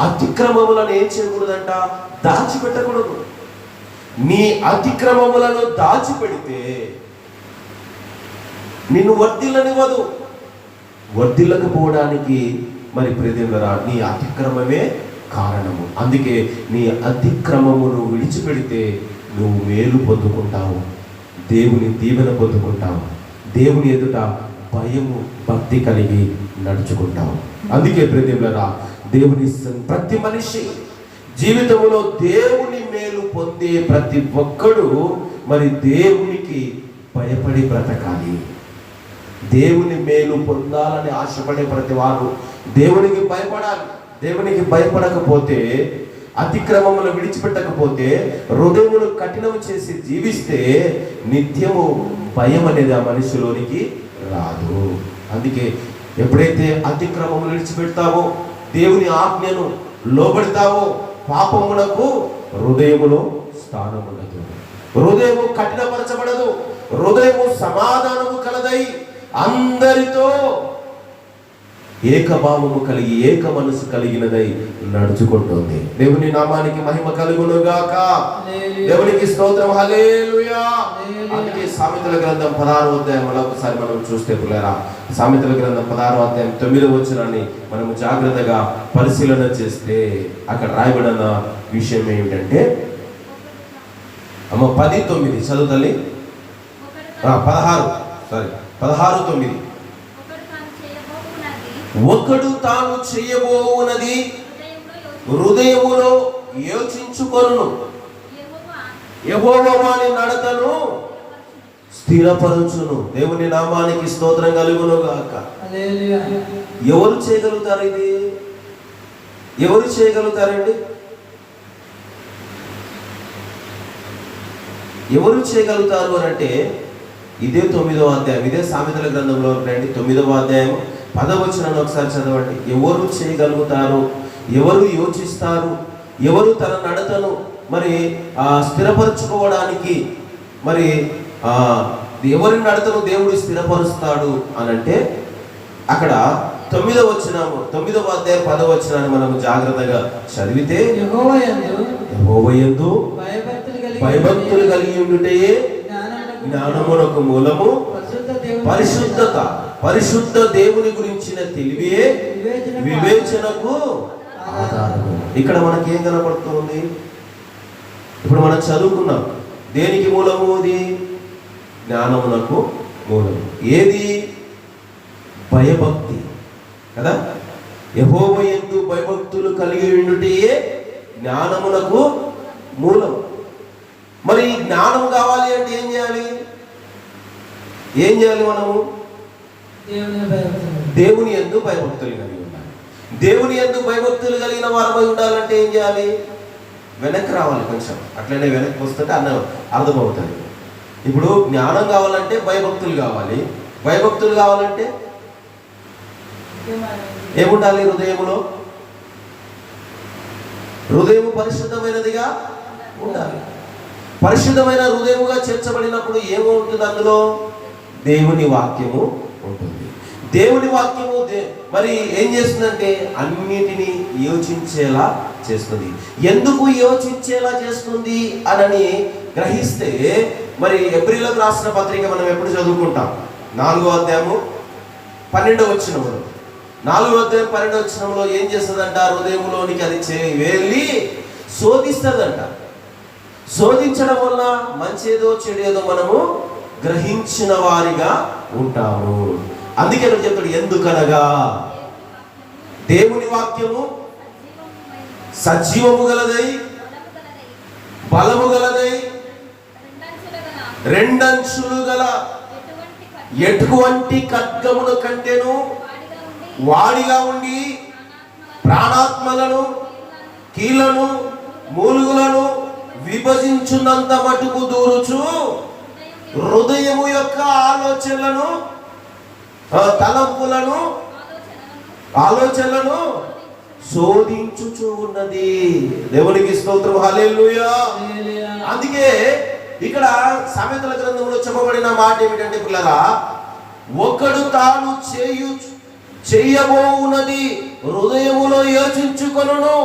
అతిక్రమములను ఏం చేయకూడదంట? దాచిపెట్టకూడదు. నీ అతిక్రమములను దాచిపెడితే నిన్ను వర్ధిల్లనివ్వదు. వర్ధిల్లకపోవడానికి మరి ప్రియదేవులారా, నీ అతిక్రమమే కారణము. అందుకే నీ అతిక్రమమును విడిచిపెడితే నువ్వు మేలు పొందుకుంటావు, దేవుని దీవెన పొందుకుంటావు, దేవుని ఎదుట భయము భక్తి కలిగి నడుచుకుంటావు. అందుకే ప్రియదేవులారా, దేవుని ప్రతి మనిషి జీవితంలో దేవుని మేలు పొందే ప్రతి ఒక్కడు మరి దేవునికి భయపడి బ్రతకాలి. దేవుని మేలు పొందాలని ఆశపడే ప్రతి వారు దేవునికి భయపడాలి. దేవునికి భయపడకపోతే, అతిక్రమములు విడిచిపెట్టకపోతే, హృదయమును కఠినము చేసి జీవిస్తే నిత్యము భయం అనేది ఆ మనిషిలోనికి రాదు. అందుకే ఎప్పుడైతే అతిక్రమములు విడిచిపెడతావో, దేవుని ఆజ్ఞను లోబడతావో, పాపమునకు హృదయములో స్థానం ఉండదు. హృదయము కఠినపరచబడదు. హృదయము సమాధానము కలదై అందరితో ఏకభావము కలిగి ఏక మనసు కలిగినదై నడుచుకుంటుంది. దేవుని నామానికి మహిమ కలుగునుగాక. దేవునికి స్తోత్రం. హల్లెలూయా. అందుకే సామెతల గ్రంథం 16వ అధ్యాయం ఒకసారి మనం చూస్తే పుల్లారా, సామెతల గ్రంథం 16వ అధ్యాయం 9వ వచనాన్ని మనము జాగ్రత్తగా పరిశీలన చేస్తే అక్కడ రాయబడిన విషయం ఏమిటంటే, అమ్మ 10:9 చదువుతల్లి. 16:9 ఒకడు తాను చేయబోవునది హృదయములో యోచించుకొనును, యెహోవా వాని నడతను స్థిరపరచును. దేవుని నామానికి స్తోత్రం కలుగును గాక. ఎవరు చేయగలుగుతారు ఇది? ఎవరు చేయగలుగుతారండి? ఎవరు చేయగలుగుతారు అని అంటే, ఇదే 9వ అధ్యాయం, ఇదే సామెతల గ్రంథంలో రండి, 9వ అధ్యాయం 10వ వచనాన్ని ఒకసారి చదవండి. ఎవరు చేయగలుగుతారు? ఎవరు యోచిస్తారు? ఎవరు తన నడతను మరి స్థిరపరచుకోవడానికి మరి ఎవరి నడతను దేవుడు స్థిరపరుస్తాడు అని అంటే, అక్కడ 9వ వచనము 9వ అధ్యాయం 10వ వచనాన్ని మనము జాగ్రత్తగా చదివితే, యెహోవాయందు భయభక్తులు కలిగి ఉండుటే జ్ఞానమునకు మూలము, పరిశుద్ధత, పరిశుద్ధ దేవుని గురించిన తెలివే వివేచనకు ఆధారము. ఇక్కడ మనకి ఏం కనపడుతుంది? ఇప్పుడు మనం చదువుకున్నాం, దేనికి మూలము? అది జ్ఞానమునకు మూలము. ఏది? భయభక్తి కదా. యెహోవాయందు భయభక్తులు కలిగి ఉండుటే జ్ఞానమునకు మూలం. మరి జ్ఞానం కావాలి అంటే ఏం చేయాలి? ఏం చేయాలి? మనము దేవుని యందు భయభక్తులు కలిగి ఉండాలి. దేవుని యందు భయభక్తులు కలిగిన వారమై ఉండాలంటే ఏం చేయాలి? వెనక్కి రావాలి. కొంచెం అట్లనే వెనక్కి వస్తుంటే అర్థమవుతుంది. ఇప్పుడు జ్ఞానం కావాలంటే భయభక్తులు కావాలి. భయభక్తులు కావాలంటే ఏముండాలి? హృదయములో, హృదయము పరిశుద్ధమైనదిగా ఉండాలి. పరిశుద్ధమైన హృదయముగా చేర్చబడినప్పుడు ఏమవుతుంది? అందులో దేవుని వాక్యము ఉంటుంది. దేవుని వాక్యము మరి ఏం చేస్తుందంటే అన్నిటినీ యోచించేలా చేస్తుంది. ఎందుకు యోచించేలా చేస్తుంది అని గ్రహిస్తే, మరి హెబ్రీయులకు రాసిన పత్రిక మనం ఎప్పుడు చదువుకుంటాం? 4వ అధ్యాయము 12వ వచనంలో, 4వ అధ్యాయం 12వ వచనంలో ఏం చేస్తుందంట? హృదయంలోనికి అది వెళ్ళి శోధిస్తుందంట. శోధించడం వల్ల మంచేదో చెడేదో మనము గ్రహించిన వారిగా ఉంటాము. అందుకే ఇక్కడ చెప్తాడు, ఎందుకనగా దేవుని వాక్యము సజీవము గలదై బలము గలదై రెండంచులు గల ఎటువంటి ఖడ్గమును కంటెను వాడిగా ఉండి ప్రాణాత్మలను కీళ్లను మూలుగులను విభజించున్నంత మటుకు దూరుచు హృదయము యొక్క ఆలోచనలను తలంపులను ఆలోచనలను శోధించుచు ఉన్నది. దేవునికి స్తోత్రం, హల్లెలూయా. అందుకే ఇక్కడ సామెతల గ్రంథంలో చెప్పబడిన మాట ఏమిటంటే పిల్లరా, ఒకడు తాను చేయబోవున్నది హృదయములో యోచించుకొనును,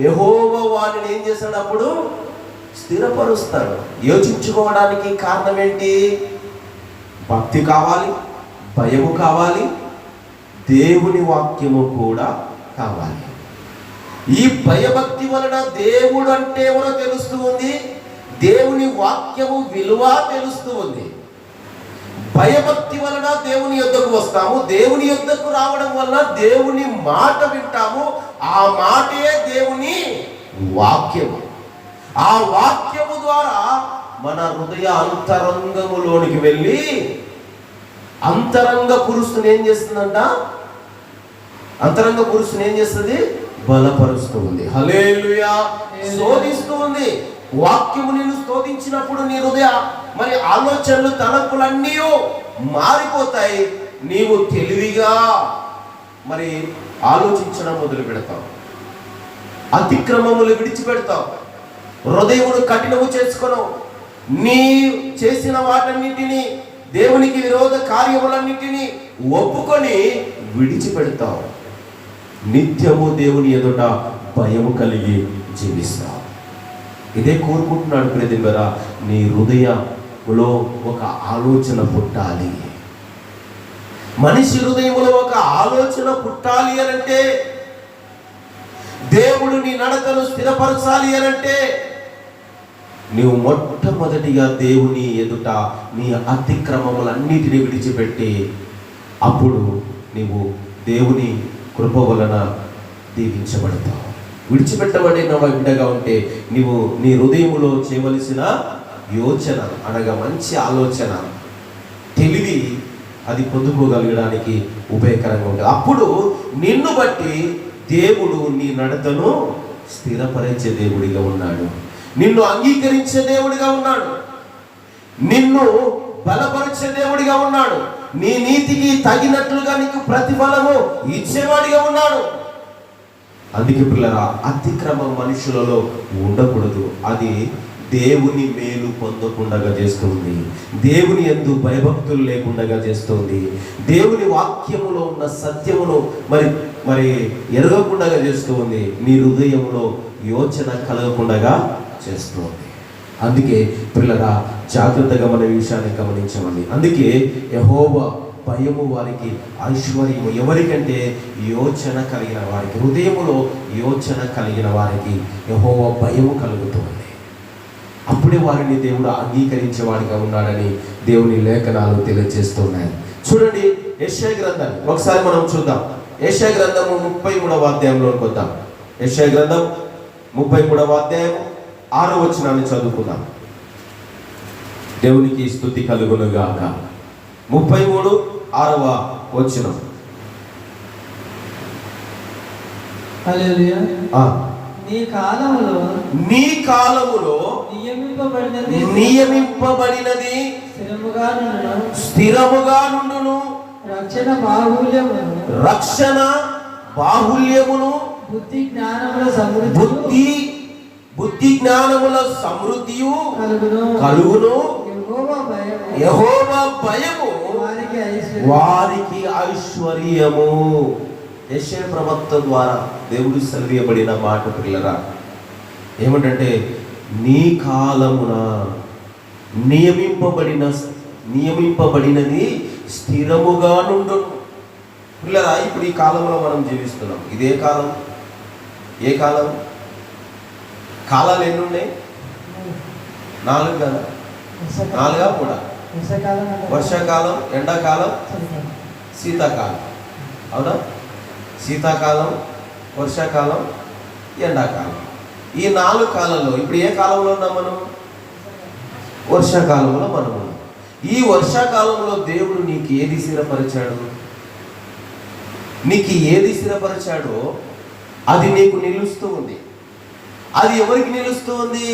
యెహోవా వారిని ఏం చేస్తాడు, అప్పుడు స్థిరపరుస్తాడు. యోచించుకోవడానికి కారణం ఏంటి? భక్తి కావాలి, భయము కావాలి, దేవుని వాక్యము కూడా కావాలి. ఈ భయభక్తి వలన దేవుడు అంటే ఎవరో తెలుస్తూ ఉంది, దేవుని వాక్యము విలువ తెలుస్తూ ఉంది. భయభక్తి వలన దేవుని యొద్దకు వస్తాము, దేవుని యొద్దకు రావడం వలన దేవుని మాట వింటాము. ఆ మాటే దేవుని వాక్యము. ఆ వాక్యము ద్వారా మన హృదయ అంతరంగములోనికి వెళ్ళి అంతరంగ పురుషుని ఏం చేస్తుందంట? అంతరంగ పురుషుని ఏం చేస్తుంది? బలపరుస్తూ ఉంది. హల్లెలూయా. శోధిస్తూ ఉంది. వాక్యము నిన్ను శోధించినప్పుడు నీ హృదయ మరి ఆలోచనలు తలంపులన్నీ మారిపోతాయి. నీవు తెలివిగా మరి ఆలోచించడం మొదలు పెడతావు, అతిక్రమములు విడిచిపెడతావు, హృదయమును కఠినము చేసుకొనవు, నీ చేసిన వాటన్నిటినీ దేవునికి విరోధ కార్యములన్నిటినీ ఒప్పుకొని విడిచిపెడతావు. నిత్యము దేవుని ఎదుట భయము కలిగి జీవిస్తావు. ఇదే కోరుకుంటున్నాడు ప్రియదివరా, నీ హృదయంలో ఒక ఆలోచన పుట్టాలి. మనిషి హృదయంలో ఒక ఆలోచన పుట్టాలి అనంటే, దేవుడు నీ నడకను స్థిరపరచాలి అనంటే, నీవు మొట్టమొదటిగా దేవుని ఎదుట నీ అతిక్రమములన్నిటిని విడిచిపెట్టి, అప్పుడు నీవు దేవుని కృప వలన దీవించబడతావు. విడిచిపెట్టబడిన బిడ్డగా ఉంటే నీవు నీ హృదయములో చేయవలసిన యోచన అనగా మంచి ఆలోచన, తెలివి, అది పొందుకోగలగడానికి ఉపయోగకరంగా ఉంటుంది. అప్పుడు నిన్ను బట్టి దేవుడు నీ నడతను స్థిరపరిచే దేవుడిగా ఉన్నాడు, నిన్ను అంగీకరించే దేవుడిగా ఉన్నాడు, నిన్ను బలపరిచే దేవుడిగా ఉన్నాడు, నీ నీతికి తగినట్లుగా నీకు ప్రతిఫలము ఇచ్చేవాడిగా ఉన్నాడు. అందుకే పిల్లరా, అతిక్రమం మనుషులలో ఉండకూడదు. అది దేవుని మేలు పొందకుండా చేస్తుంది, దేవుని యందు భయభక్తులు లేకుండా చేస్తుంది, దేవుని వాక్యములో ఉన్న సత్యమును మరి మరి ఎరగకుండా చేస్తుంది, నీ హృదయంలో యోచన కలగకుండా చేస్తుంది. అందుకే పిల్లరా, జాగ్రత్తగా మన విషయాన్ని గమనించమని. అందుకే యెహోవా భయము వారికి ఐశ్వర్యము. ఎవరికంటే యోచన కలిగిన వారికి, హృదయములో యోచన కలిగిన వారికి యెహోవా భయము కలుగుతుంది. అప్పుడే వారిని దేవుడు అంగీకరించేవాడిగా ఉన్నాడని దేవుని లేఖనాలు తెలియజేస్తున్నాయి. చూడండి, యెషయా గ్రంథాన్ని ఒకసారి మనం చూద్దాం. యెషయా గ్రంథము 33వ అధ్యాయంలోకి వద్దాం. యెషయా గ్రంథం 33వ అధ్యాయం 6వ వచనాన్ని చదువుకుందాం. దేవునికి స్తుతి కలుగును గాక. 33:6వ వచనం. హల్లెలూయా. నీ కాలములో నియమింపబడినది స్థిరముగా నుండును, రక్షణ బాహుల్యమును బుద్ధి జ్ఞానముల సమృద్ధియు కలుగును. యెహోవా భయము వారికి ఐశ్వర్యము. యెషయా ప్రవక్త ద్వారా దేవుడు సెలవీయబడిన మాట పిల్లరా ఏమంటే, నీ కాలమున నియమింపబడినది స్థిరముగా నుండు. పిల్లరా, ఇప్పుడు ఈ కాలంలో మనం జీవిస్తున్నాం. ఇదే కాలం. ఏ కాలం? కాలాలు ఎన్ని ఉన్నాయి? 4 కదా? 4 కూడా. వర్షాకాలం, ఎండాకాలం, శీతాకాలం. అవునా? శీతాకాలం, వర్షాకాలం, ఎండాకాలం. ఈ 4 కాలంలో ఇప్పుడు ఏ కాలంలో ఉన్నాం మనం? వర్షాకాలంలో మనం ఉన్నాం. ఈ వర్షాకాలంలో దేవుడు నీకు ఏది స్థిరపరిచాడు? నీకు ఏది స్థిరపరిచాడో అది నీకు నిలుస్తూ ఉంది. అది ఎవరికి నిలుస్తూ ఉంది?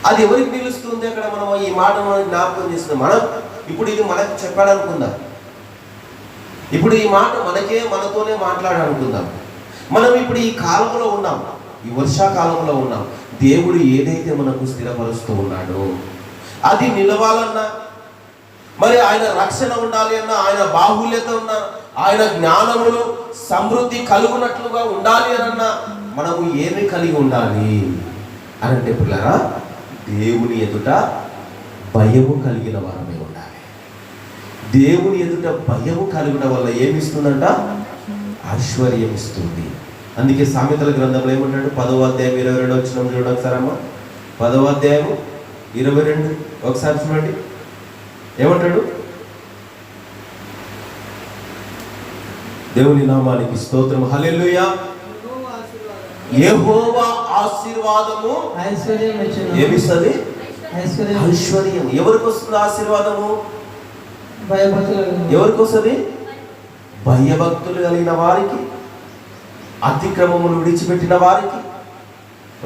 అది ఎవరికి నిలుస్తుంది? అక్కడ మనం ఈ మాట మనం జ్ఞాపకం చేస్తున్నాం. మనం ఇప్పుడు ఇది మనకు చెప్పాడనుకుందాం. ఇప్పుడు ఈ మాట మనతోనే మాట్లాడాలనుకుందాం. మనం ఇప్పుడు ఈ కాలంలో ఉన్నాం, ఈ వర్షాకాలంలో ఉన్నాం. దేవుడు ఏదైతే మనకు స్థిరపరుస్తూ ఉన్నాడో అది నిలవాలన్నా, మరి ఆయన రక్షణ ఉండాలి అన్నా, ఆయన బాహుల్యత ఉన్నా, ఆయన జ్ఞానములు సమృద్ధి కలుగునట్లుగా ఉండాలి అన్నా మనము ఏమి కలిగి ఉండాలి అని అంటే పిల్లరా, దేవుని ఎదుట భయము కలిగిన వారమే ఉండాలి. దేవుని ఎదుట భయము కలగడం వల్ల ఏమిస్తుందంట? ఐశ్వర్యం ఇస్తుంది. అందుకే సామెతల గ్రంథంలో ఏమంటాడు? 10వ అధ్యాయం 22 వచనం చూడండి ఒకసారి అమ్మ. 10వ అధ్యాయం 22 ఒకసారి చూడండి. ఏమంటాడు? దేవుని నామానికి స్తోత్రం. హల్లెలూయా. యెహోవా ఆశీర్వాదము ఏమిస్తుంది? ఐశ్వర్యం. ఎవరికి వస్తుంది ఆశీర్వాదము? ఎవరికి వస్తుంది? భయభక్తులు కలిగిన వారికి, అతిక్రమములు విడిచిపెట్టిన వారికి,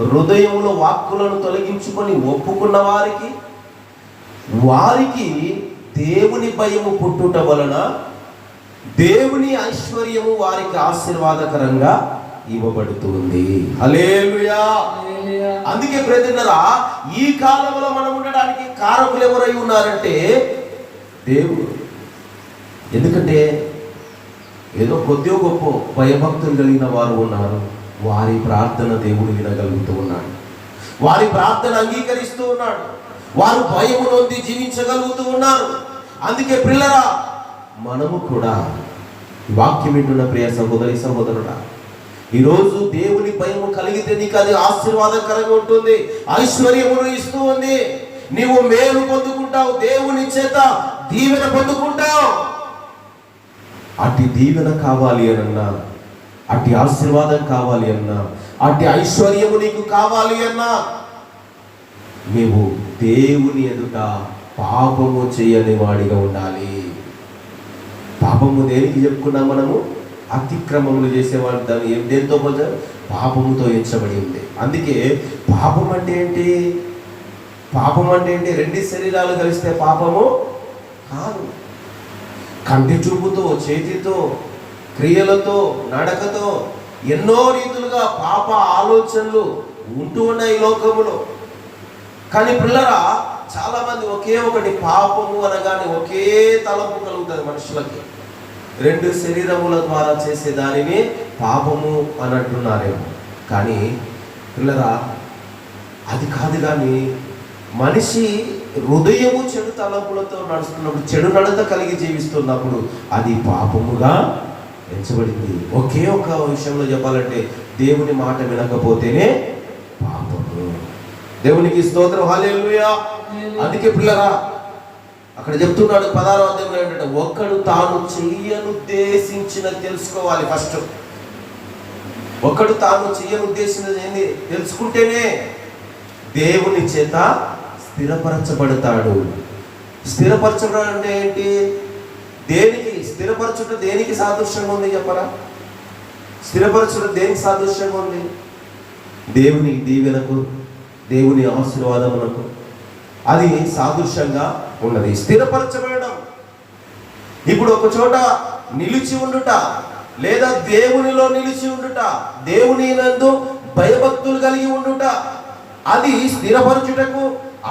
హృదయములో వాక్కులను తొలగించుకొని ఒప్పుకున్న వారికి, వారికి దేవుని భయము పుట్టుట వలన దేవుని ఐశ్వర్యము వారికి ఆశీర్వాదకరంగా ఇవ్వబడుతుంది. హల్లెలూయా. అందుకే ప్రియతరులారా, ఈ కాలంలో మనం ఉండడానికి కారకులు ఎవరై ఉన్నారంటే దేవుడు. ఎందుకంటే ఏదో కొద్దిగా గొప్ప భయభక్తులు కలిగిన వారు ఉన్నారు. వారి ప్రార్థన దేవుడు వినగలుగుతూ ఉన్నాడు. వారి ప్రార్థన అంగీకరిస్తూ ఉన్నాడు. వారు భయము నొంది జీవించగలుగుతూ ఉన్నారు. అందుకే పిల్లరా, మనము కూడా వాక్యం వింటున్న ప్రియ సహోదరి సహోదరుడా, ఈరోజు దేవుని భయము కలిగితే నీకు అది ఆశీర్వాదకరంగా ఉంటుంది, ఐశ్వర్యమును ఇస్తూ ఉంది. నీవు మేలు పొందుకుంటావు, దేవుని చేత దీవెన పొందుకుంటావు. అట్టి దీవెన కావాలి అన్నా, అట్టి ఆశీర్వాదం కావాలి అన్నా, అట్టి ఐశ్వర్యము నీకు కావాలి అన్నా, నీవు దేవుని ఎదుట పాపము చేయని వాడిగా ఉండాలి. పాపము దేనికి చెప్పుకున్నాం మనము? అతిక్రమములు చేసేవాడు దాన్ని దేంతో పోల్చారు? పాపముతో ఎంచబడి ఉంది. అందుకే పాపం అంటే ఏంటి? పాపం అంటే ఏంటి? 2 శరీరాలు కలిస్తే పాపము కాదు. కంటి చూపుతో, చేతితో, క్రియలతో, నడకతో ఎన్నో రీతులుగా పాప ఆలోచనలు ఉంటూ ఉన్నాయి ఈ లోకములో. కానీ పిల్లరా, చాలా మంది ఒకే ఒకటి పాపము అనగానే ఒకే తలంపు కలుగుతుంది మనుషులకి. 2 శరీరముల ద్వారా చేసే దానిని పాపము అని అంటున్నారేమో. కానీ పిల్లరా, అది కాదు. కానీ మనిషి హృదయము చెడు తలంపులతో నడుస్తున్నప్పుడు, చెడు నడత కలిగి జీవిస్తున్నప్పుడు అది పాపముగా ఎంచబడింది. ఒకే ఒక విషయంలో చెప్పాలంటే, దేవుని మాట వినకపోతేనే పాపము. దేవునికి స్తోత్రం. హల్లెలూయా. అందుకే పిల్లరా, అక్కడ చెప్తున్నాడు 16వ అధ్యాయంలో ఏంటంటే, ఒక్కడు తాను చెయ్యనుద్దేశించినది తెలుసుకోవాలి. ఫస్ట్ ఒక్కడు తాను చెయ్యనుద్దేశించినది ఏంది తెలుసుకుంటేనే దేవుని చేత స్థిరపరచబడతాడు. స్థిరపరచబడడం అంటే ఏంటి? దేనికి స్థిరపరచుట దేనికి సాదృశ్యంగా ఉంది చెప్పరా? స్థిరపరచుట దేనికి సాదృశ్యంగా ఉంది? దేవుని దీవెనకు, దేవుని ఆశీర్వాదములకు అది సాదృశ్యంగా ఉన్నది. స్థిరపరచబడడం. ఇప్పుడు ఒక చోట నిలిచి ఉండుట, లేదా దేవునిలో నిలిచి ఉండుట, దేవుని నందు భయభక్తులు కలిగి ఉండుట, అది స్థిరపరచుటకు,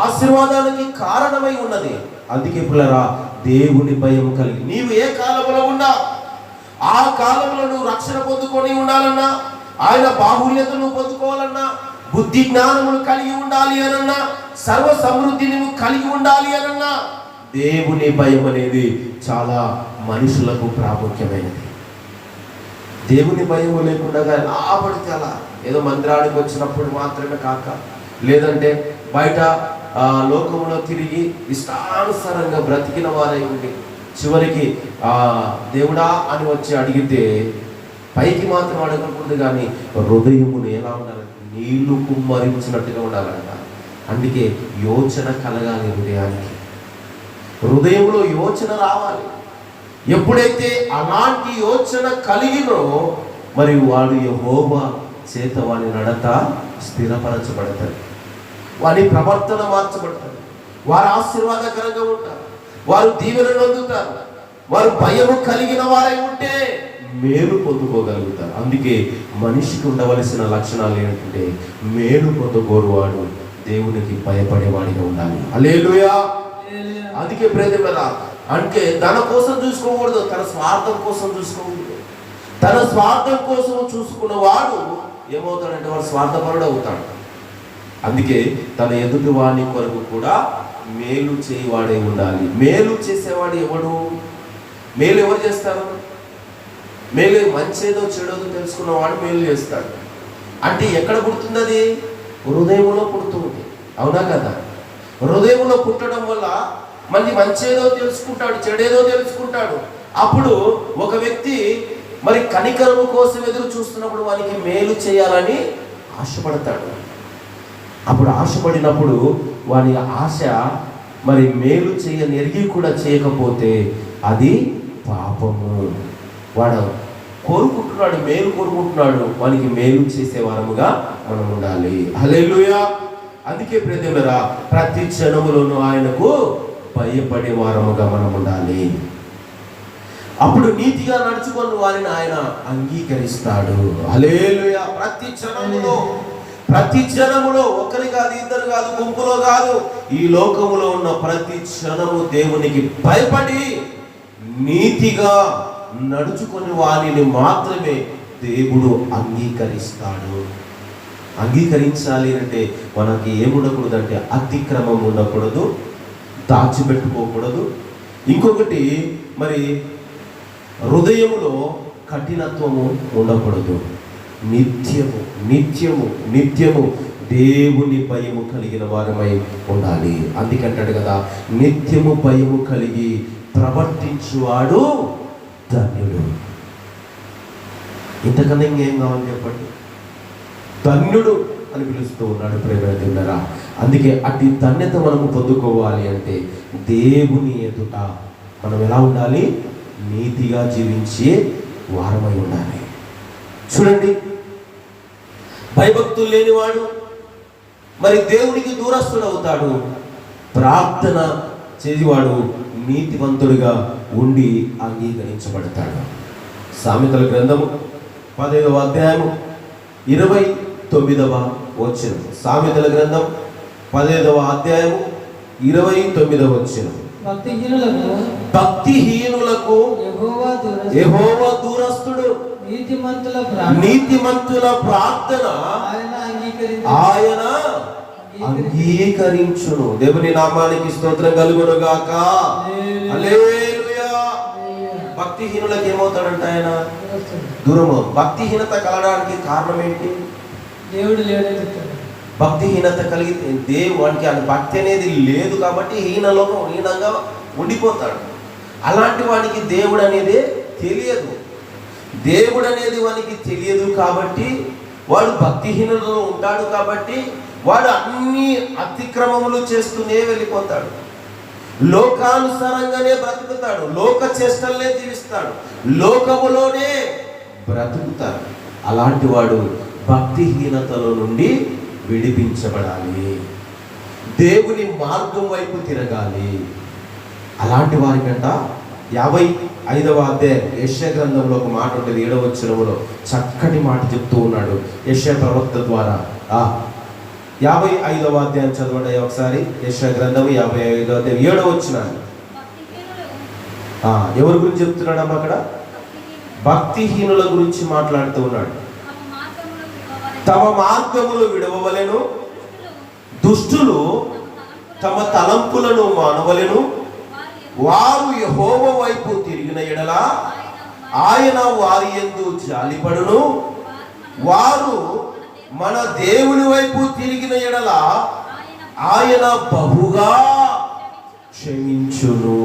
ఆశీర్వాదానికి కారణమై ఉన్నది. అందుకే పిల్లరా, దేవుని భయం కలిగి నీవు ఏ కాలంలో ఉన్నా ఆ కాలంలో నువ్వు రక్షణ పొందుకొని ఉండాలన్నా, ఆయన బాహుల్యతను పొందుకోవాలన్నా, బుద్ధి జ్ఞానములు కలిగి ఉండాలి అనన్నా, సర్వ సమృద్ధిని నువ్వు కలిగి ఉండాలి అనన్నా, దేవుని భయం అనేది చాలా మనుషులకు ప్రాముఖ్యమైనది. దేవుని భయం లేకుండా ఎలా పడితే అలా, ఏదో మందిరానికి వచ్చినప్పుడు మాత్రమే కాక, లేదంటే బయట లోకంలో తిరిగి ఇష్టానుసారంగా బ్రతికిన వారై ఉండి చివరికి దేవుడా అని వచ్చి అడిగితే పైకి మాత్రం అడగకూడదు, కానీ హృదయమును ఎలా ఉండాలంటే నీళ్లు కుమ్మరించినట్టుగా ఉండాలంట. అందుకే యోచన కలగాలి హృదయానికి, హృదయంలో యోచన రావాలి. ఎప్పుడైతే అలాంటి యోచన కలిగినో మరి వాడు యెహోవా చేత వాని నడత స్థిరపరచబడతాడు, వాని ప్రవర్తన మార్చబడతాడు, వారు ఆశీర్వాదకరంగా ఉంటారు, వారు దీవెనలు పొందుతారు, వారు భయము కలిగిన వారై ఉంటే మేలు పొందుకోగలుగుతారు. అందుకే మనిషికి ఉండవలసిన లక్షణాలు ఏంటంటే మేలు పొందుకోరువాడు దేవునికి భయపడేవాడిగా ఉండాలి. హల్లెలూయా. అందుకే ప్రేమరా, అంటే తన కోసం చూసుకోకూడదు, తన స్వార్థం కోసం చూసుకోకూడదు. తన స్వార్థం కోసం చూసుకున్న వాడు ఏమవుతాడంటే వాడు స్వార్థపరుడు అవుతాడు. అందుకే తన ఎదుటి వాని కొరకు కూడా మేలు చేయవాడే ఉండాలి. మేలు చేసేవాడు ఎవడు? మేలు ఎవరు చేస్తారు? మేలు మంచేదో చెడోదో తెలుసుకున్నవాడు మేలు చేస్తాడు. అంటే ఎక్కడ పుడుతుంది? అది హృదయంలో పుడుతుంది, అవునా కదా? హృదయంలో పుట్టడం వల్ల మళ్ళీ మంచేదో తెలుసుకుంటాడు, చెడేదో తెలుసుకుంటాడు. అప్పుడు ఒక వ్యక్తి మరి కనికరము కోసం ఎదురు చూస్తున్నప్పుడు వానికి మేలు చేయాలని ఆశపడతాడు. అప్పుడు ఆశపడినప్పుడు వాని ఆశ మరి మేలు ఎరిగి కూడా చేయకపోతే అది పాపము. వాడు కోరుకుంటున్నాడు, మేలు కోరుకుంటున్నాడు, వానికి మేలు చేసే వారముగా మనం ఉండాలి. హల్లెలూయా. అందుకే ప్రియమైన ప్రతి క్షణములోనూ ఆయనకు భయపడే వారముగా మనం ఉండాలి. అప్పుడు నీతిగా నడుచుకున్న వారిని ఆయన అంగీకరిస్తాడు. హల్లెలూయా. ప్రతి క్షణములో ఒకరి కాదు, ఇద్దరు కాదు, గుంపులో కాదు, ఈ లోకములో ఉన్న ప్రతి క్షణము దేవునికి భయపడి నీతిగా నడుచుకుని వారిని మాత్రమే దేవుడు అంగీకరిస్తాడు. అంగీకరించాలి అంటే మనకి ఏముండకూడదు అంటే అతిక్రమం ఉండకూడదు, దాచిపెట్టుకోకూడదు. ఇంకొకటి మరి హృదయములో కఠినత్వము ఉండకూడదు. నిత్యము నిత్యము నిత్యము దేవుని భయము కలిగిన వారమై ఉండాలి. అందుకంటాడు కదా, నిత్యము భయము కలిగి ప్రవర్తించువాడు ధన్యుడు. ఇంతకన్నా ఇంకేం కావాలి చెప్పండి? ధన్యుడు అని పిలుస్తూ ఉన్నాడు ప్రేమరా. అందుకే అట్టి ధన్యత మనము పొందుకోవాలి అంటే దేవుని ఎదుట మనం ఎలా ఉండాలి? నీతిగా జీవించే వారమై ఉండాలి. చూడండి, భయభక్తులు లేనివాడు మరి దేవునికి దూరస్తుడు అవుతాడు. ప్రార్థన చేసేవాడు నీతివంతుడిగా ఉండి అంగీకరించబడతాడు. సామెతల గ్రంథము 15వ అధ్యాయము 29వ వచనం. సామెతల గ్రంథం 15వ అధ్యాయము 29వ వచనం. భక్తిహీనులకు యెహోవా దూరస్తుడు, నీతిమంతుల ప్రార్థన ఆయన అంగీకరించును. దేవుని నామానికి స్తోత్రం కలుగును గాక. హల్లెలూయా. భక్తిహీనులకు ఏమవుతాడంట? ఆయన దూరము. భక్తిహీనత కలగడానికి కారణం ఏంటి? దేవుడు లేడని. భక్తిహీనత కలిగితే దేవుడికి అది భక్తి అనేది లేదు కాబట్టి హీనంగా ఉండిపోతాడు. అలాంటి వానికి దేవుడు అనేది తెలియదు. దేవుడు అనేది వానికి తెలియదు కాబట్టి వాడు భక్తిహీనులలో ఉంటాడు. కాబట్టి వాడు అన్ని అతిక్రమములు చేస్తూనే వెళ్ళిపోతాడు. లోకానుసారంగానే బ్రతుకుతాడు, లోక చేష్టలనే జీవిస్తాడు, లోకములోనే బ్రతుకుతాడు. అలాంటి వాడు భక్తిహీనతలో నుండి విడిపించబడాలి, దేవుని మార్గం వైపు తిరగాలి. అలాంటి వారికంట 55వ అధ్యాయం యెషయా గ్రంథంలో ఒక మాట ఉంటుంది. 7వ వచనంలో చక్కటి మాట చెప్తూ ఉన్నాడు యెషయా ప్రవక్త ద్వారా. 55వ అధ్యాయం చదవండి ఒకసారి. యెషయా గ్రంథం 55వ అధ్యాయం 7వ వచనాన్ని. ఎవరి గురించి చెప్తున్నాడమ్మా అక్కడ? భక్తిహీనుల గురించి మాట్లాడుతూ ఉన్నాడు. తమ మార్గములు విడవవలెను, దుష్టులు తమ తలంపులను మానవలెను, వారు యెహోవా వైపు తిరిగిన ఎడల ఆయన వారి యందు జాలిపడును, వారు మన దేవుని వైపు తిరిగిన ఎడల ఆయన బహుగా క్షమించును.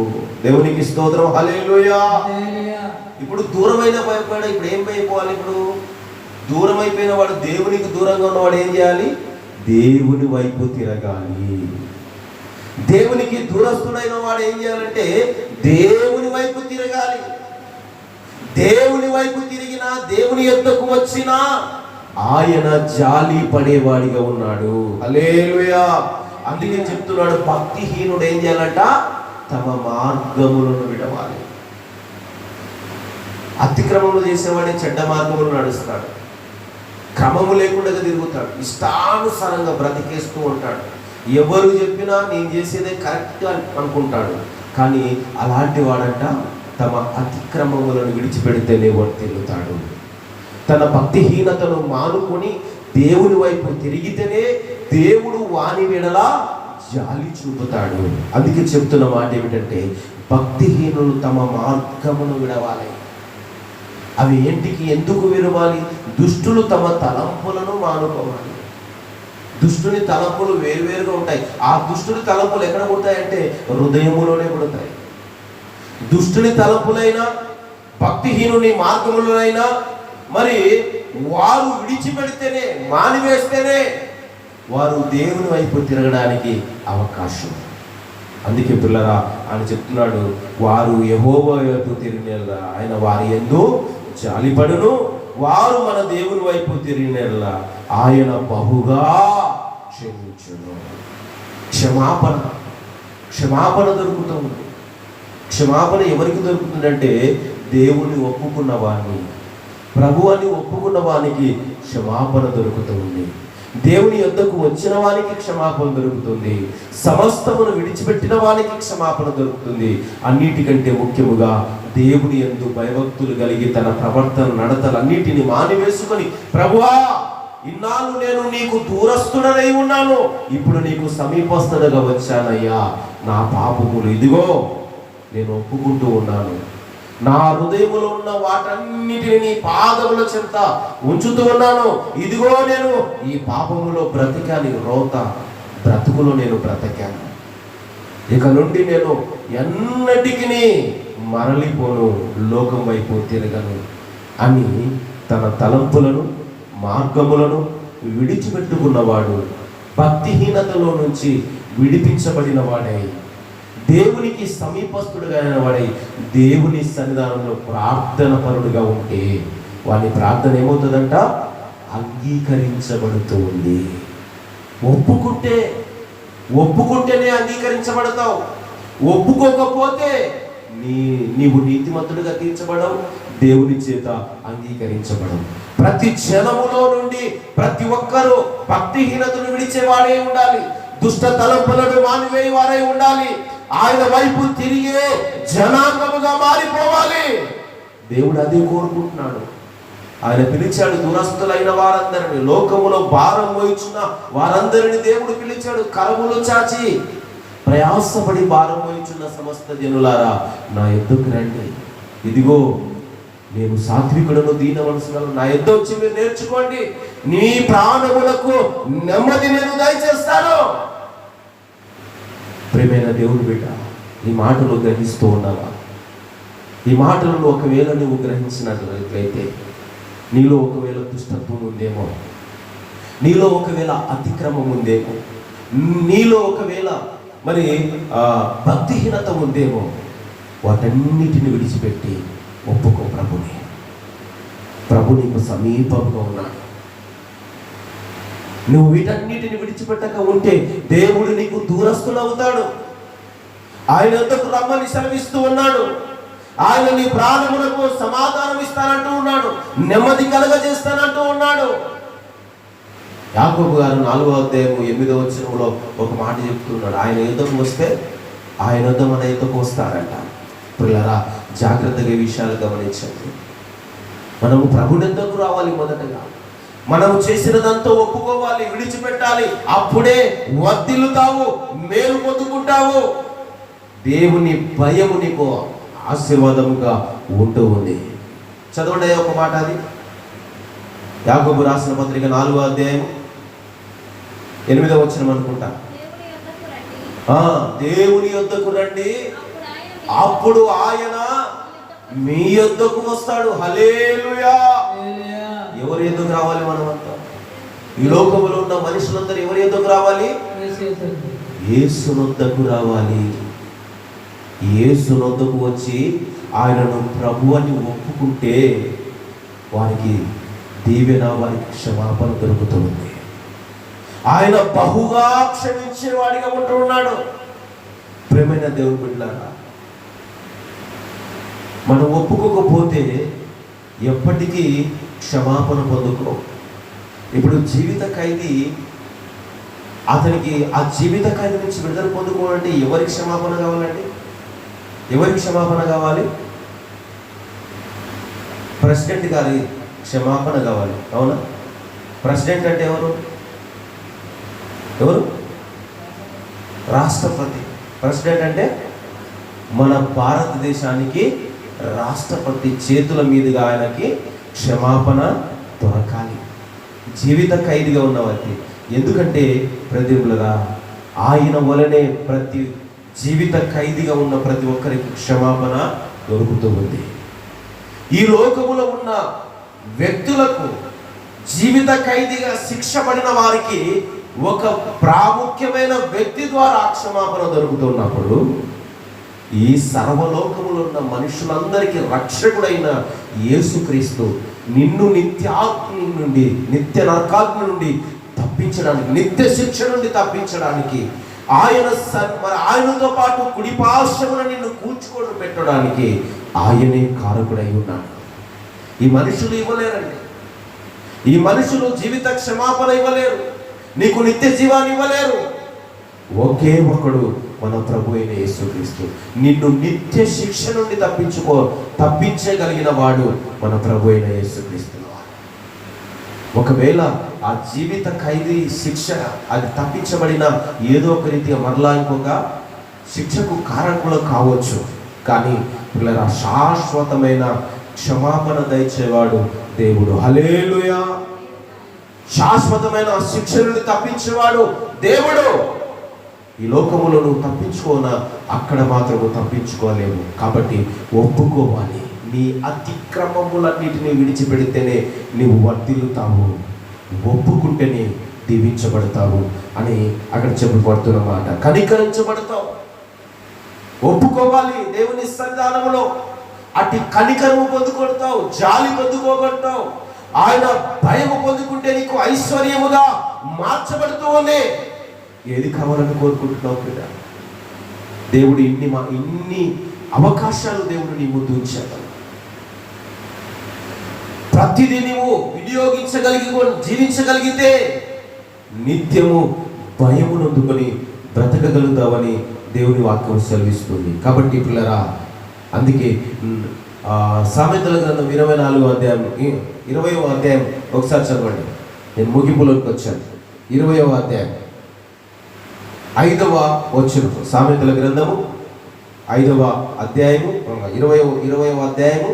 దేవునికి స్తోత్రం, హల్లెలూయా. హల్లెలూయా. ఇప్పుడు దూరమైన భయపడ ఇప్పుడు ఏం అయిపోవాలి? ఇప్పుడు దూరం అయిపోయిన వాడు, దేవునికి దూరంగా ఉన్నవాడు ఏం చేయాలి? దేవుని వైపు తిరగాలి. దేవునికి దూరస్తుడైన వాడు ఏం చేయాలంటే దేవుని వైపు తిరగాలి. దేవుని వైపు తిరిగినా, దేవుని యొద్దకు వచ్చినా ఆయన జాలి పడేవాడిగా ఉన్నాడు. హల్లెలూయా. అందుకే చెప్తున్నాడు, భక్తిహీనుడు ఏం చేయాలంట? తమ మార్గములను విడవాలి. అతిక్రమములు చేసేవాడే చెడ్డ మార్గములు నడుస్తాడు, క్రమము లేకుండా తిరుగుతాడు, ఇష్టానుసారంగా బ్రతికేస్తూ ఉంటాడు. ఎవరు చెప్పినా నేను చేసేదే కరెక్ట్ అని అనుకుంటాడు. కానీ అలాంటి వాడంట తమ అతిక్రమములను విడిచిపెడితేనే వాడు తిరుగుతాడు. తన భక్తిహీనతను మానుకొని దేవుని వైపు తిరిగితేనే దేవుడు వాని విడలా జాలి చూపుతాడు. అందుకే చెప్తున్న మాట ఏమిటంటే, భక్తిహీనులు తమ మార్గమును విడవాలి. అవి ఏంటికి, ఎందుకు విడవాలి? దుష్టులు తమ తలంపులను మానుకోవాలి. దుష్టుని తలంపులు వేరువేరుగా ఉంటాయి. ఆ దుష్టుని తలంపులు ఎక్కడ పుడతాయంటే హృదయములోనే పుడతాయి. దుష్టుని తలంపులైనా, భక్తిహీనుని మార్గములైనా మరి వారు విడిచిపెడితేనే, మానివేస్తేనే వారు దేవుని వైపు తిరగడానికి అవకాశం. అందుకే పిల్లరా ఆయన చెప్తున్నాడు, వారు యెహోవా వైపు తిరిగినెల్లా ఆయన వారి యందు జాలిపడును, వారు మన దేవుని వైపు తిరిగినెల్లా ఆయన బహుగా క్షమించును. క్షమాపణ దొరుకుతుంది. క్షమాపణ ఎవరికి దొరుకుతుందంటే దేవుని ఒప్పుకున్న వాడిని, ప్రభు అని ఒప్పుకున్న వానికి క్షమాపణ దొరుకుతుంది. దేవుని యొద్దకు వచ్చిన వానికి క్షమాపణ దొరుకుతుంది. సమస్తమును విడిచిపెట్టిన వానికి క్షమాపణ దొరుకుతుంది. అన్నిటికంటే ముఖ్యముగా దేవుని యందు భయభక్తులు కలిగి తన ప్రవర్తన నడతలన్నిటిని మానివేసుకొని, ప్రభువా ఇన్నాళ్ళు నేను నీకు దూరస్తుడనై ఉన్నాను, ఇప్పుడు నీకు సమీపస్తుడగా వచ్చానయ్యా, నా పాపములు ఇదిగో నేను ఒప్పుకుంటూ ఉన్నాను, నా హృదయములో ఉన్న వాటన్నిటిని నీ పాదముల చెంత ఉంచుతూ ఉన్నాను, ఇదిగో నేను ఈ పాపములో బ్రతికాను, రోత బ్రతుకులో నేను బ్రతికాను, ఇక నుండి నేను ఎన్నటికి మరలిపోను, లోకం వైపు తిరగను అని తన తలంపులను మార్గములను విడిచిపెట్టుకున్నవాడు, భక్తిహీనతలో నుంచి విడిపించబడిన వాడై, దేవునికి సమీపస్తుడుగా వాడై, దేవుని సన్నిధానంలో ప్రార్థన పరుడుగా ఉంటే వాని ప్రార్థన ఏమవుతుందంట? అంగీకరించబడుతూ ఉంది. ఒప్పుకుంటేనే అంగీకరించబడతావు. ఒప్పుకోకపోతే నీవు నీతిమంతుడిగా తీర్చబడవు, దేవుని చేత అంగీకరించబడవు. ప్రతి జనములో నుండి ప్రతి ఒక్కరూ భక్తిహీనతను విడిచేవాడే ఉండాలి, దుష్ట తలంపులను మానివేయ వారై ఉండాలి, ఆయన వైపు తిరిగే జనాంగముగా మారిపోవాలి. దేవుడు అదే కోరుకుంటున్నాడు. ఆయన పిలిచాడు దూరస్తులైన వారందరిని, లోకములో భారం మోయిచున్న వారందరిని దేవుడు పిలిచాడు. కరములు చాచి ప్రయాసపడి భారం మోయిచున్న సమస్త జనులారా నా యొద్దకు రండి, ఇదిగో నేను సాత్వికులను, దీన మనసులను, నా యొద్ద వచ్చి మీరు నేర్చుకోండి, నీ ప్రాణములకు నెమ్మది నేను దయచేస్తాను. ప్రియమైన దేవుని బిడ్డ, ఈ మాటలు గ్రహిస్తూ ఉన్నావా? ఈ మాటలను ఒకవేళ నువ్వు గ్రహించినట్లయితే నీలో ఒకవేళ దుష్టత్వం ఉందేమో, నీలో ఒకవేళ అతిక్రమం ఉందేమో, నీలో ఒకవేళ మరి భక్తిహీనత ఉందేమో, వాటన్నిటిని విడిచిపెట్టి ఒప్పుకో ప్రభుని. ప్రభు నీకు సమీపంగా ఉన్నాడు. నువ్వు వీటన్నిటిని విడిచిపెట్టక ఉంటే దేవుడు నీకు దూరస్తులవుతాడు. ఆయన వద్దకు రమ్మని సెలవిస్తూ ఉన్నాడు. ఆయన నీ ప్రాణములకు సమాధానం ఇస్తానంటూ ఉన్నాడు, నెమ్మది కలగజేస్తానంటూ ఉన్నాడు. యాకోబు గారు 4వ అధ్యాయం 8వ వచనంలో ఒక మాట చెప్తున్నాడు, ఆయన యుద్ధకు వస్తే ఆయన యుద్ధం మన యుద్ధకు వస్తారంట. పిల్లరా జాగ్రత్తగా ఈ విషయాలు గమనించండి. మనము ప్రభుని యుద్ధకు రావాలి. మొదటగా మనము చేసినదంతా ఒప్పుకోవాలి, విడిచిపెట్టాలి. అప్పుడే వర్ధిల్లుతావు, మేలు పొందుకుంటావు. దేవుని భయము నీకు ఆశీర్వాదముగా ఉంటూ ఉంది. చదవండి ఒక మాట, అది యాకోబు రాసిన పత్రిక 4వ అధ్యాయం 8వ వచనం అనుకుంటా. దేవుని యొద్దకు రండి, అప్పుడు ఆయన మీ యొద్దకు వస్తాడు. హల్లెలూయా. ఎవరి యొద్దకు రావాలి? మనమంతా ఈ లోకంలో ఉన్న మనుషులందరూ ఎవరి యొద్దకు రావాలి? యేసునొద్దకు రావాలి. యేసునొద్దకు వచ్చి ఆయనను ప్రభు అని ఒప్పుకుంటే వారికి దీవెన, వారికి క్షమాపణ దొరుకుతుంది. ఆయన బహుగా క్షమించేవాడిగా ఉంటున్నాడు. ప్రేమైన దేవుని బిడ్డలారా, మనం ఒప్పుకోకపోతే ఎప్పటికీ క్షమాపణ పొందుకో. ఇప్పుడు జీవిత ఖైదీ, అతనికి ఆ జీవిత ఖైదీ నుంచి విడుదల పొందుకోవాలంటే ఎవరికి క్షమాపణ కావాలండి? ఎవరికి క్షమాపణ కావాలి? ప్రెసిడెంట్ గారి క్షమాపణ కావాలి. అవునా? ప్రెసిడెంట్ అంటే ఎవరు? రాష్ట్రపతి. ప్రెసిడెంట్ అంటే మన భారతదేశానికి రాష్ట్రపతి. చేతుల మీదుగా ఆయనకి క్షమాపణ దొరకాలి, జీవిత ఖైదీగా ఉన్న వారికి. ఎందుకంటే ప్రతిములరా, ఆయన వలనే ప్రతి జీవిత ఖైదీగా ఉన్న ప్రతి ఒక్కరికి క్షమాపణ దొరుకుతూ ఉంది. ఈ లోకములో ఉన్న వ్యక్తులకు, జీవిత ఖైదీగా శిక్ష పడిన వారికి ఒక ప్రాముఖ్యమైన వ్యక్తి ద్వారా క్షమాపణ దొరుకుతున్నప్పుడు, ఈ సర్వలోకములో ఉన్న మనుషులందరికీ రక్షకుడైన యేసుక్రీస్తు నిన్ను నిత్యాగ్ని నుండి, నిత్య నరకాగ్ని నుండి తప్పించడానికి, నిత్య శిక్ష నుండి తప్పించడానికి, ఆయనతో పాటు కుడిపార్శ్వమున నిన్ను కూర్చుకొని పెట్టడానికి ఆయనే కారకుడై ఉన్నాడు. ఈ మనుషులు ఇవ్వలేరండి. ఈ మనుషులు జీవిత క్షమాపణ ఇవ్వలేరు, నీకు నిత్య జీవాన్ని ఇవ్వలేరు. ఒకే ఒకడు మన ప్రభు అయిన యేసుక్రీస్తు. నిన్ను నిత్య శిక్ష నుండి తప్పించగలిగిన వాడు మన ప్రభు అయిన యేసుక్రీస్తు. ఒకవేళ ఆ జీవిత ఖైదీ శిక్ష అది తప్పించబడిన ఏదో ఒక రీతిగా మరలా ఇంకొక శిక్షకు కారకులు కావచ్చు, కానీ పిల్లల శాశ్వతమైన క్షమాపణ దయచేవాడు దేవుడు. హల్లెలూయా. శాశ్వతమైన శిక్ష నుండి తప్పించేవాడు దేవుడు. ఈ లోకములో నువ్వు తప్పించుకోనా, అక్కడ మాత్రము తప్పించుకోలేము. కాబట్టి ఒప్పుకోవాలి. నీ అతిక్రమములన్నిటినీ విడిచిపెడితేనే నీవు వర్ధిల్లుతావు, ఒప్పుకుంటేనే దీవించబడతావు అని అక్కడ చెప్పబడుతున్న మాట. కనికరించబడతావు, ఒప్పుకోవాలి. దేవుని సన్నిధానములో అటు కనికరము పొందుకొడతావు, జాలి పొందుకోగలుగుతావు. ఆయన భయము పొందుకుంటే నీకు ఐశ్వర్యముగా మార్చబడుతూ ఉంది. ఏది కావాలని కోరుకుంటున్నావు బిడ్డ? దేవుడు ఇన్ని అవకాశాలు దేవుడు నీ ముందు ఉంచాడు. ప్రతిదీ నీవు జీవించగలిగితే నిత్యము భయము నొందుకొని బ్రతకగలుగుతావని దేవుని వాక్యం సెలవిస్తుంది. కాబట్టి పిల్లరా, అందుకే సామెతల గ్రంథం 24వ అధ్యాయం 20వ అధ్యాయం ఒకసారి చదవండి. నేను ముగింపులోకి వచ్చాను. 20వ అధ్యాయం 5వ వచనం. సామెతల గ్రంథము 5వ అధ్యాయము 20వ అధ్యాయము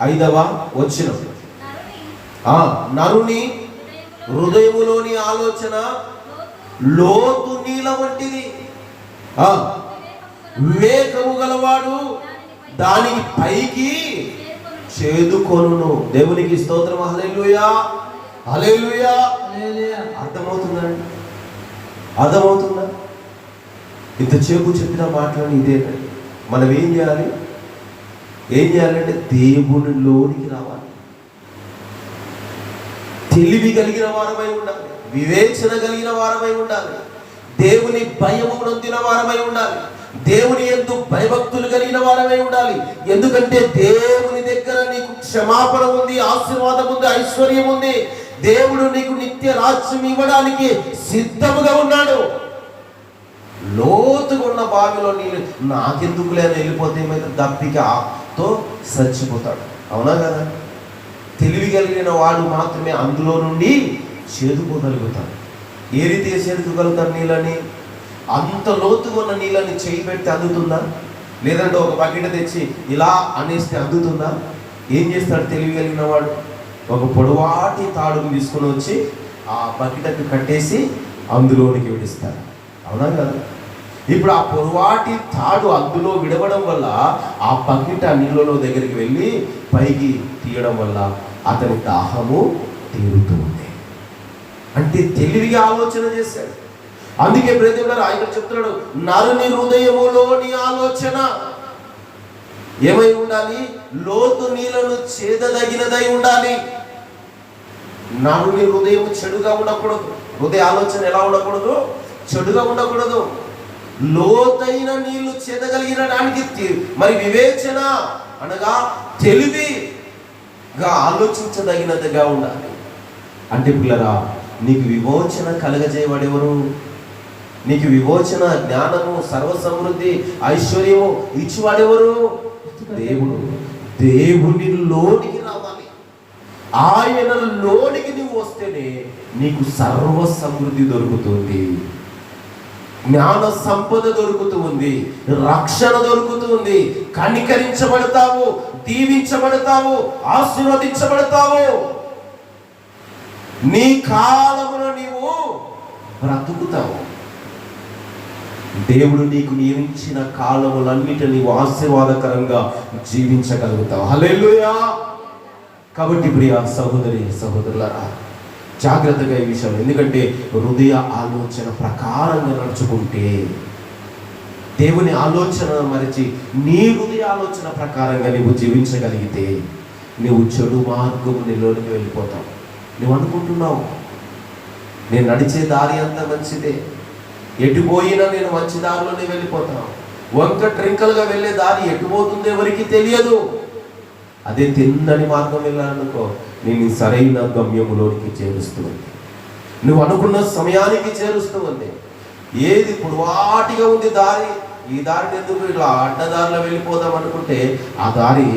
5వ వచనం. నరుని హృదయములోని ఆలోచన లోతు నీల వంటిది, వివేకము గలవాడు దానికి పైకి చేదుకొనును. దేవునికి స్తోత్రం. హల్లెలూయా, హల్లెలూయా. అర్థమవుతుందండి? అర్థమవుతుందా? ఇంతసేపు చెప్పిన మాటలను ఇదేనండి. మనం ఏం చేయాలంటే దేవునిలోనికి రావాలి. తెలివి కలిగిన వారమై ఉండాలి, వివేచన కలిగిన వారమై ఉండాలి, దేవుని భయము నొందిన వారమై ఉండాలి, దేవుని యందు భయభక్తులు కలిగిన వారమై ఉండాలి. ఎందుకంటే దేవుని దగ్గర నీకు క్షమాపణ ఉంది, ఆశీర్వాదం ఉంది, ఐశ్వర్యం ఉంది. దేవుడు నీకు నిత్య రాజ్యం ఇవ్వడానికి సిద్ధముగా ఉన్నాడు. లోతుగా ఉన్న బావిలో నీళ్ళు నాకెందుకు లేని వెళ్ళిపోతే ఏమైతే దప్పికతో చచ్చిపోతాడు. అవునా కదా? తెలివి కలిగిన వాడు మాత్రమే అందులో నుండి చేదుకోగలుగుతాడు. ఏ రీతిగా చేదుకోగలుగుతాడు? నీళ్ళని, అంత లోతుగా ఉన్న నీళ్ళని చేయి పెడితే అందుతుందా? లేదంటే ఒక బకెట్ తెచ్చి ఇలా అనేస్తే అందుతుందా? ఏం చేస్తాడు తెలివి కలిగిన వాడు? ఒక పొడవాటి తాడును తీసుకుని వచ్చి ఆ బకెట్కి కట్టేసి అందులోనికి విడిస్తాడు. అవునా కదా? ఇప్పుడు ఆ పొరవాటి తాడు అందులో విడవడం వల్ల ఆ బకెట్ ఆ నీళ్ళలో దగ్గరికి వెళ్ళి పైకి తీయడం వల్ల అతని దాహము తీరుతుంది. అంటే తెలివిగా ఆలోచన చేశాడు. అందుకే ప్రేమికులారా ఆయన చెప్తున్నాడు, నరుని హృదయములోని ఆలోచన ఏమై ఉండాలి? లోతు నీళ్లను చేదదగినదై ఉండాలి. నరుని హృదయం చెడుగా ఉండకూడదు. హృదయ ఆలోచన ఎలా ఉండకూడదు? చెడుగా ఉండకూడదు. లోతైన నీళ్లు చేదగలిగిన దానికి మరి వివేచన అనగా తెలివిగా ఆలోచించదగినదిగా ఉండాలి. అంటే పిల్లరా, నీకు విమోచన కలగజేయవాడెవరు? నీకు విమోచన, జ్ఞానము, సర్వసమృద్ధి, ఐశ్వర్యము ఇచ్చివాడెవరు? దేవుడు. దేవుని లోనికి రావాలి. ఆయన లోనికి నువ్వు వస్తేనే నీకు సర్వ సమృద్ధి దొరుకుతుంది, జ్ఞాన సంపద దొరుకుతుంది, రక్షణ దొరుకుతుంది, కనికరించబడతావు, దీవించబడతావు, ఆశీర్వదించబడతావు. నీ కాలములో నీవు బ్రతుకుతావు. దేవుడు నీకు నియమించిన కాలములన్నిటిని నీవు ఆశీర్వాదకరంగా జీవించగలుగుతావు. హల్లెలూయా. కాబట్టి ప్రియ సహోదరి సహోదరులారా, జాగ్రత్తగా ఈ విషయం. ఎందుకంటే హృదయ ఆలోచన ప్రకారంగా నడుచుకుంటే, దేవుని ఆలోచన మరిచి నీ హృదయ ఆలోచన ప్రకారంగా నీవు జీవించగలిగితే నువ్వు చెడు మార్గము నీలోనికి వెళ్ళిపోతావు. నువ్వు అనుకుంటున్నావు నేను నడిచే దారి అంతా మంచిదే, ఎటుపోయినా నేను మంచి దారిలోనే వెళ్ళిపోతాను. వంక ట్రింకలుగా వెళ్ళే దారి ఎటుపోతుందో ఎవరికి తెలియదు. అదే తిన్నని మార్గం వెళ్ళాలనుకో, నేను సరైన గమ్యములోనికి చేరుస్తుంది, నువ్వు అనుకున్న సమయానికి చేరుస్తుంది. ఏది పొడవాటిగా ఉంది దారి, ఈ దారిని ఎందుకు ఇట్లా అడ్డదారిలో వెళ్ళిపోదాం అనుకుంటే ఆ దారి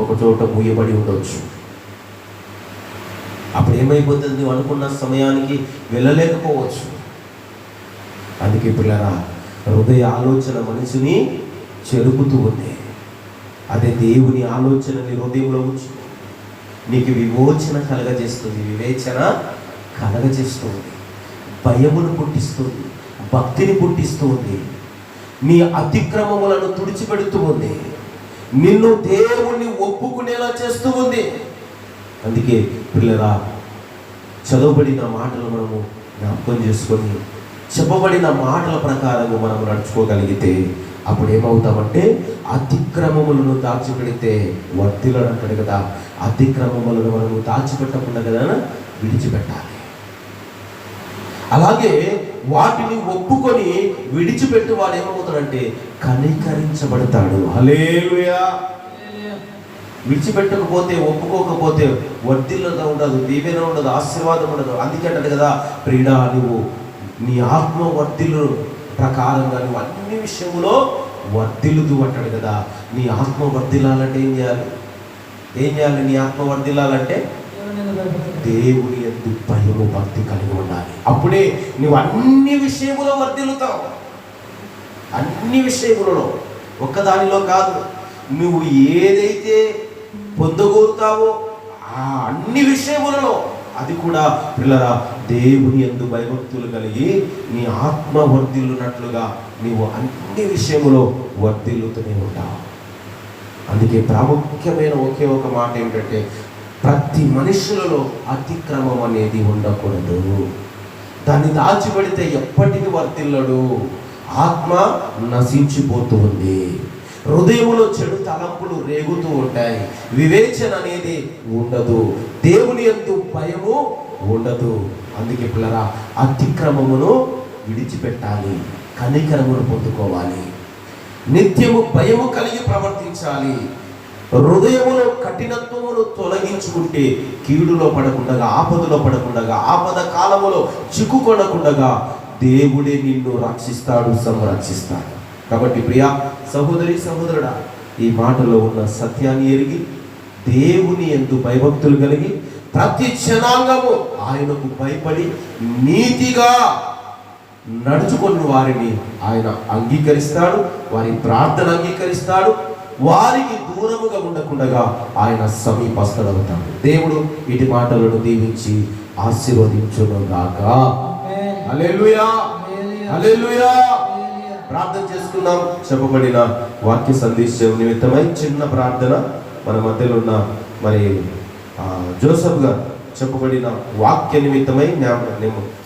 ఒక చోట మూయబడి ఉండొచ్చు. అప్పుడు ఏమైపోతుంది? నువ్వు అనుకున్న సమయానికి వెళ్ళలేకపోవచ్చు. అందుకే పిల్లరా, హృదయ ఆలోచన మనిషిని చెరుపుతూ ఉంది. అదే దేవుని ఆలోచనని హృదయంలో ఉంచు, నీకు విమోచన కలగజేస్తుంది, వివేచన కలగజేస్తుంది, భయమును పుట్టిస్తుంది, భక్తిని పుట్టిస్తుంది, నీ అతిక్రమములను తుడిచిపెడుతూ ఉంది, నిన్ను దేవుణ్ణి ఒప్పుకునేలా చేస్తూ ఉంది. అందుకే పిల్లరా, చదవబడిన మాటలు మనము జ్ఞాపకం చేసుకొని చెప్పబడిన మాటల ప్రకారంగా మనం నడుచుకోగలిగితే అప్పుడు ఏమవుతామంటే అతిక్రమములను దాచిపెడితే వర్ధిల్లడు అంటాడు కదా. అతిక్రమములను మనము దాచిపెట్టకుండా కదా విడిచిపెట్టాలి. అలాగే వాటిని ఒప్పుకొని విడిచిపెట్టి వాడు ఏమవుతాడంటే కనికరించబడతాడు. హల్లెలూయా. విడిచిపెట్టకపోతే, ఒప్పుకోకపోతే వర్ధిల్లగా ఉండదు, దీవెన ఉండదు, ఆశీర్వాదం ఉండదు. అందుకే అంటాడు కదా, ప్రియుడా నువ్వు నీ ఆత్మ వర్ధిల్లు ప్రకారంగా నువ్వు అన్ని విషయంలో వర్ధిల్లుతూ అంటాడు కదా. నీ ఆత్మ వర్ధిల్లాలంటే ఏం చేయాలి? ఏం చేయాలి? నీ ఆత్మ వర్ధిల్లాలంటే దేవుని యందు భయము భక్తి కలిగి ఉండాలి. అప్పుడే నువ్వు అన్ని విషయములో వర్ధిల్లుతావు. అన్ని విషయములలో, ఒక్కదానిలో కాదు. నువ్వు ఏదైతే పొందగోరుతావో ఆ అన్ని విషయములలో అది కూడా పిల్లరా దేవుని యందు భయభక్తులు కలిగి నీ ఆత్మ వర్ధిల్లునట్లుగా నీవు అన్ని విషయములో వర్ధిల్లుతూనే ఉంటావు. అందుకే ప్రాముఖ్యమైన ఒకే ఒక మాట ఏమిటంటే, ప్రతి మనుషులలో అతిక్రమం అనేది ఉండకూడదు. దాన్ని దాచిపెడితే ఎప్పటికీ వర్ధిల్లడు. ఆత్మ నశించిపోతూ ఉంది, హృదయంలో చెడు తలంపులు రేగుతూ ఉంటాయి, వివేచన అనేది ఉండదు, దేవుని యందు భయము ఉండదు. అందుకే పిల్లరా అతిక్రమమును విడిచిపెట్టాలి, కనికరమును పొందుకోవాలి, నిత్యము భయము కలిగి ప్రవర్తించాలి. హృదయములో కఠినత్వమును తొలగించుకుంటే కీడులో పడకుండా, ఆపదలో పడకుండా, ఆపద కాలములో చిక్కుకొనకుండా దేవుడే నిన్ను రక్షిస్తాడు, సంరక్షిస్తాడు. కాబట్టి ప్రియా సహోదరి సహోదరుడా, ఈ మాటలో ఉన్న సత్యాన్ని ఎరిగి దేవుని యందు భయభక్తులు కలిగి ప్రతి జనాంగము ఆయనకు భయపడి నీతిగా నడుచుకున్న వారిని ఆయన అంగీకరిస్తాడు, వారి ప్రార్థన అంగీకరిస్తాడు, వారికి దూరముగా ఉండకుండా ఆయన సమీపస్థుడవుతాడు. దేవుడు వీటి మాటలను దీవించి ఆశీర్వదించును గాక. హల్లెలూయా, హల్లెలూయా. ప్రార్థన చేసుకుందాం. చెప్పబడిన వాక్య సందేశం నిమిత్తమై చిన్న ప్రార్థన మన మధ్యలో ఉన్న మరి జోసఫ్ గారు చెప్పబడిన వాక్య నిమిత్తమై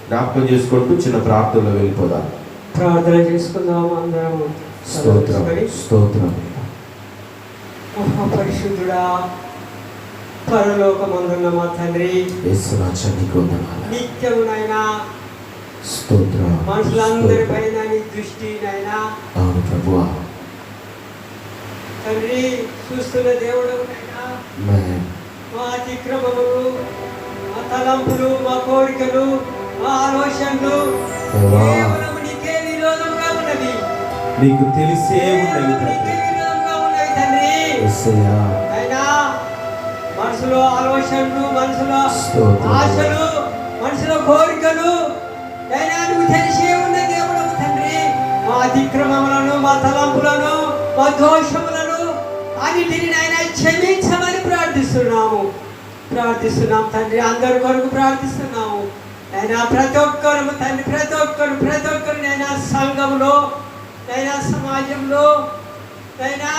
జ్ఞాపకం చేసుకుంటూ చిన్న ప్రార్థనలో వెళ్ళిపోదాం. ప్రార్థన చేసుకుందాం అందరం. స్తోత్రం స్తోత్రం. మహాపరిశుద్ధుడా, పరలోకమందున్న మా తండ్రి, నిత్యమునైనా స్తోత్రం. మనుషులందరిపైన నీ దృష్టి నైనా అవును ప్రభువా. తండ్రి, చూస్తున్న దేవుడు మా అతిక్రమములు, మా తలంపులు, మా కోరికలు, మా ఆలోచనలు కేవలం నీకే విరోధంగా ఉన్నవి. నీకు తెలిసే ఉన్నవి తండ్రి. అయినా మనసులో ఆలోచనలు, మనసులో ఆశలు, మనసులో కోరికలు అయినా నువ్వు తెలిసే ఉన్న దేవుడు తండ్రి. మా అతిక్రమములను, మా తలంపులను, మా దోషములను అన్నిటిని అయినా క్షమించమని ప్రార్థిస్తున్నాము తండ్రి. అందరి కొరకు ప్రార్థిస్తున్నాము అయినా ప్రతి ఒక్కరు తండ్రి, ప్రతి ఒక్కరు నైనా సంఘంలో నైనా సమాజంలో నైనా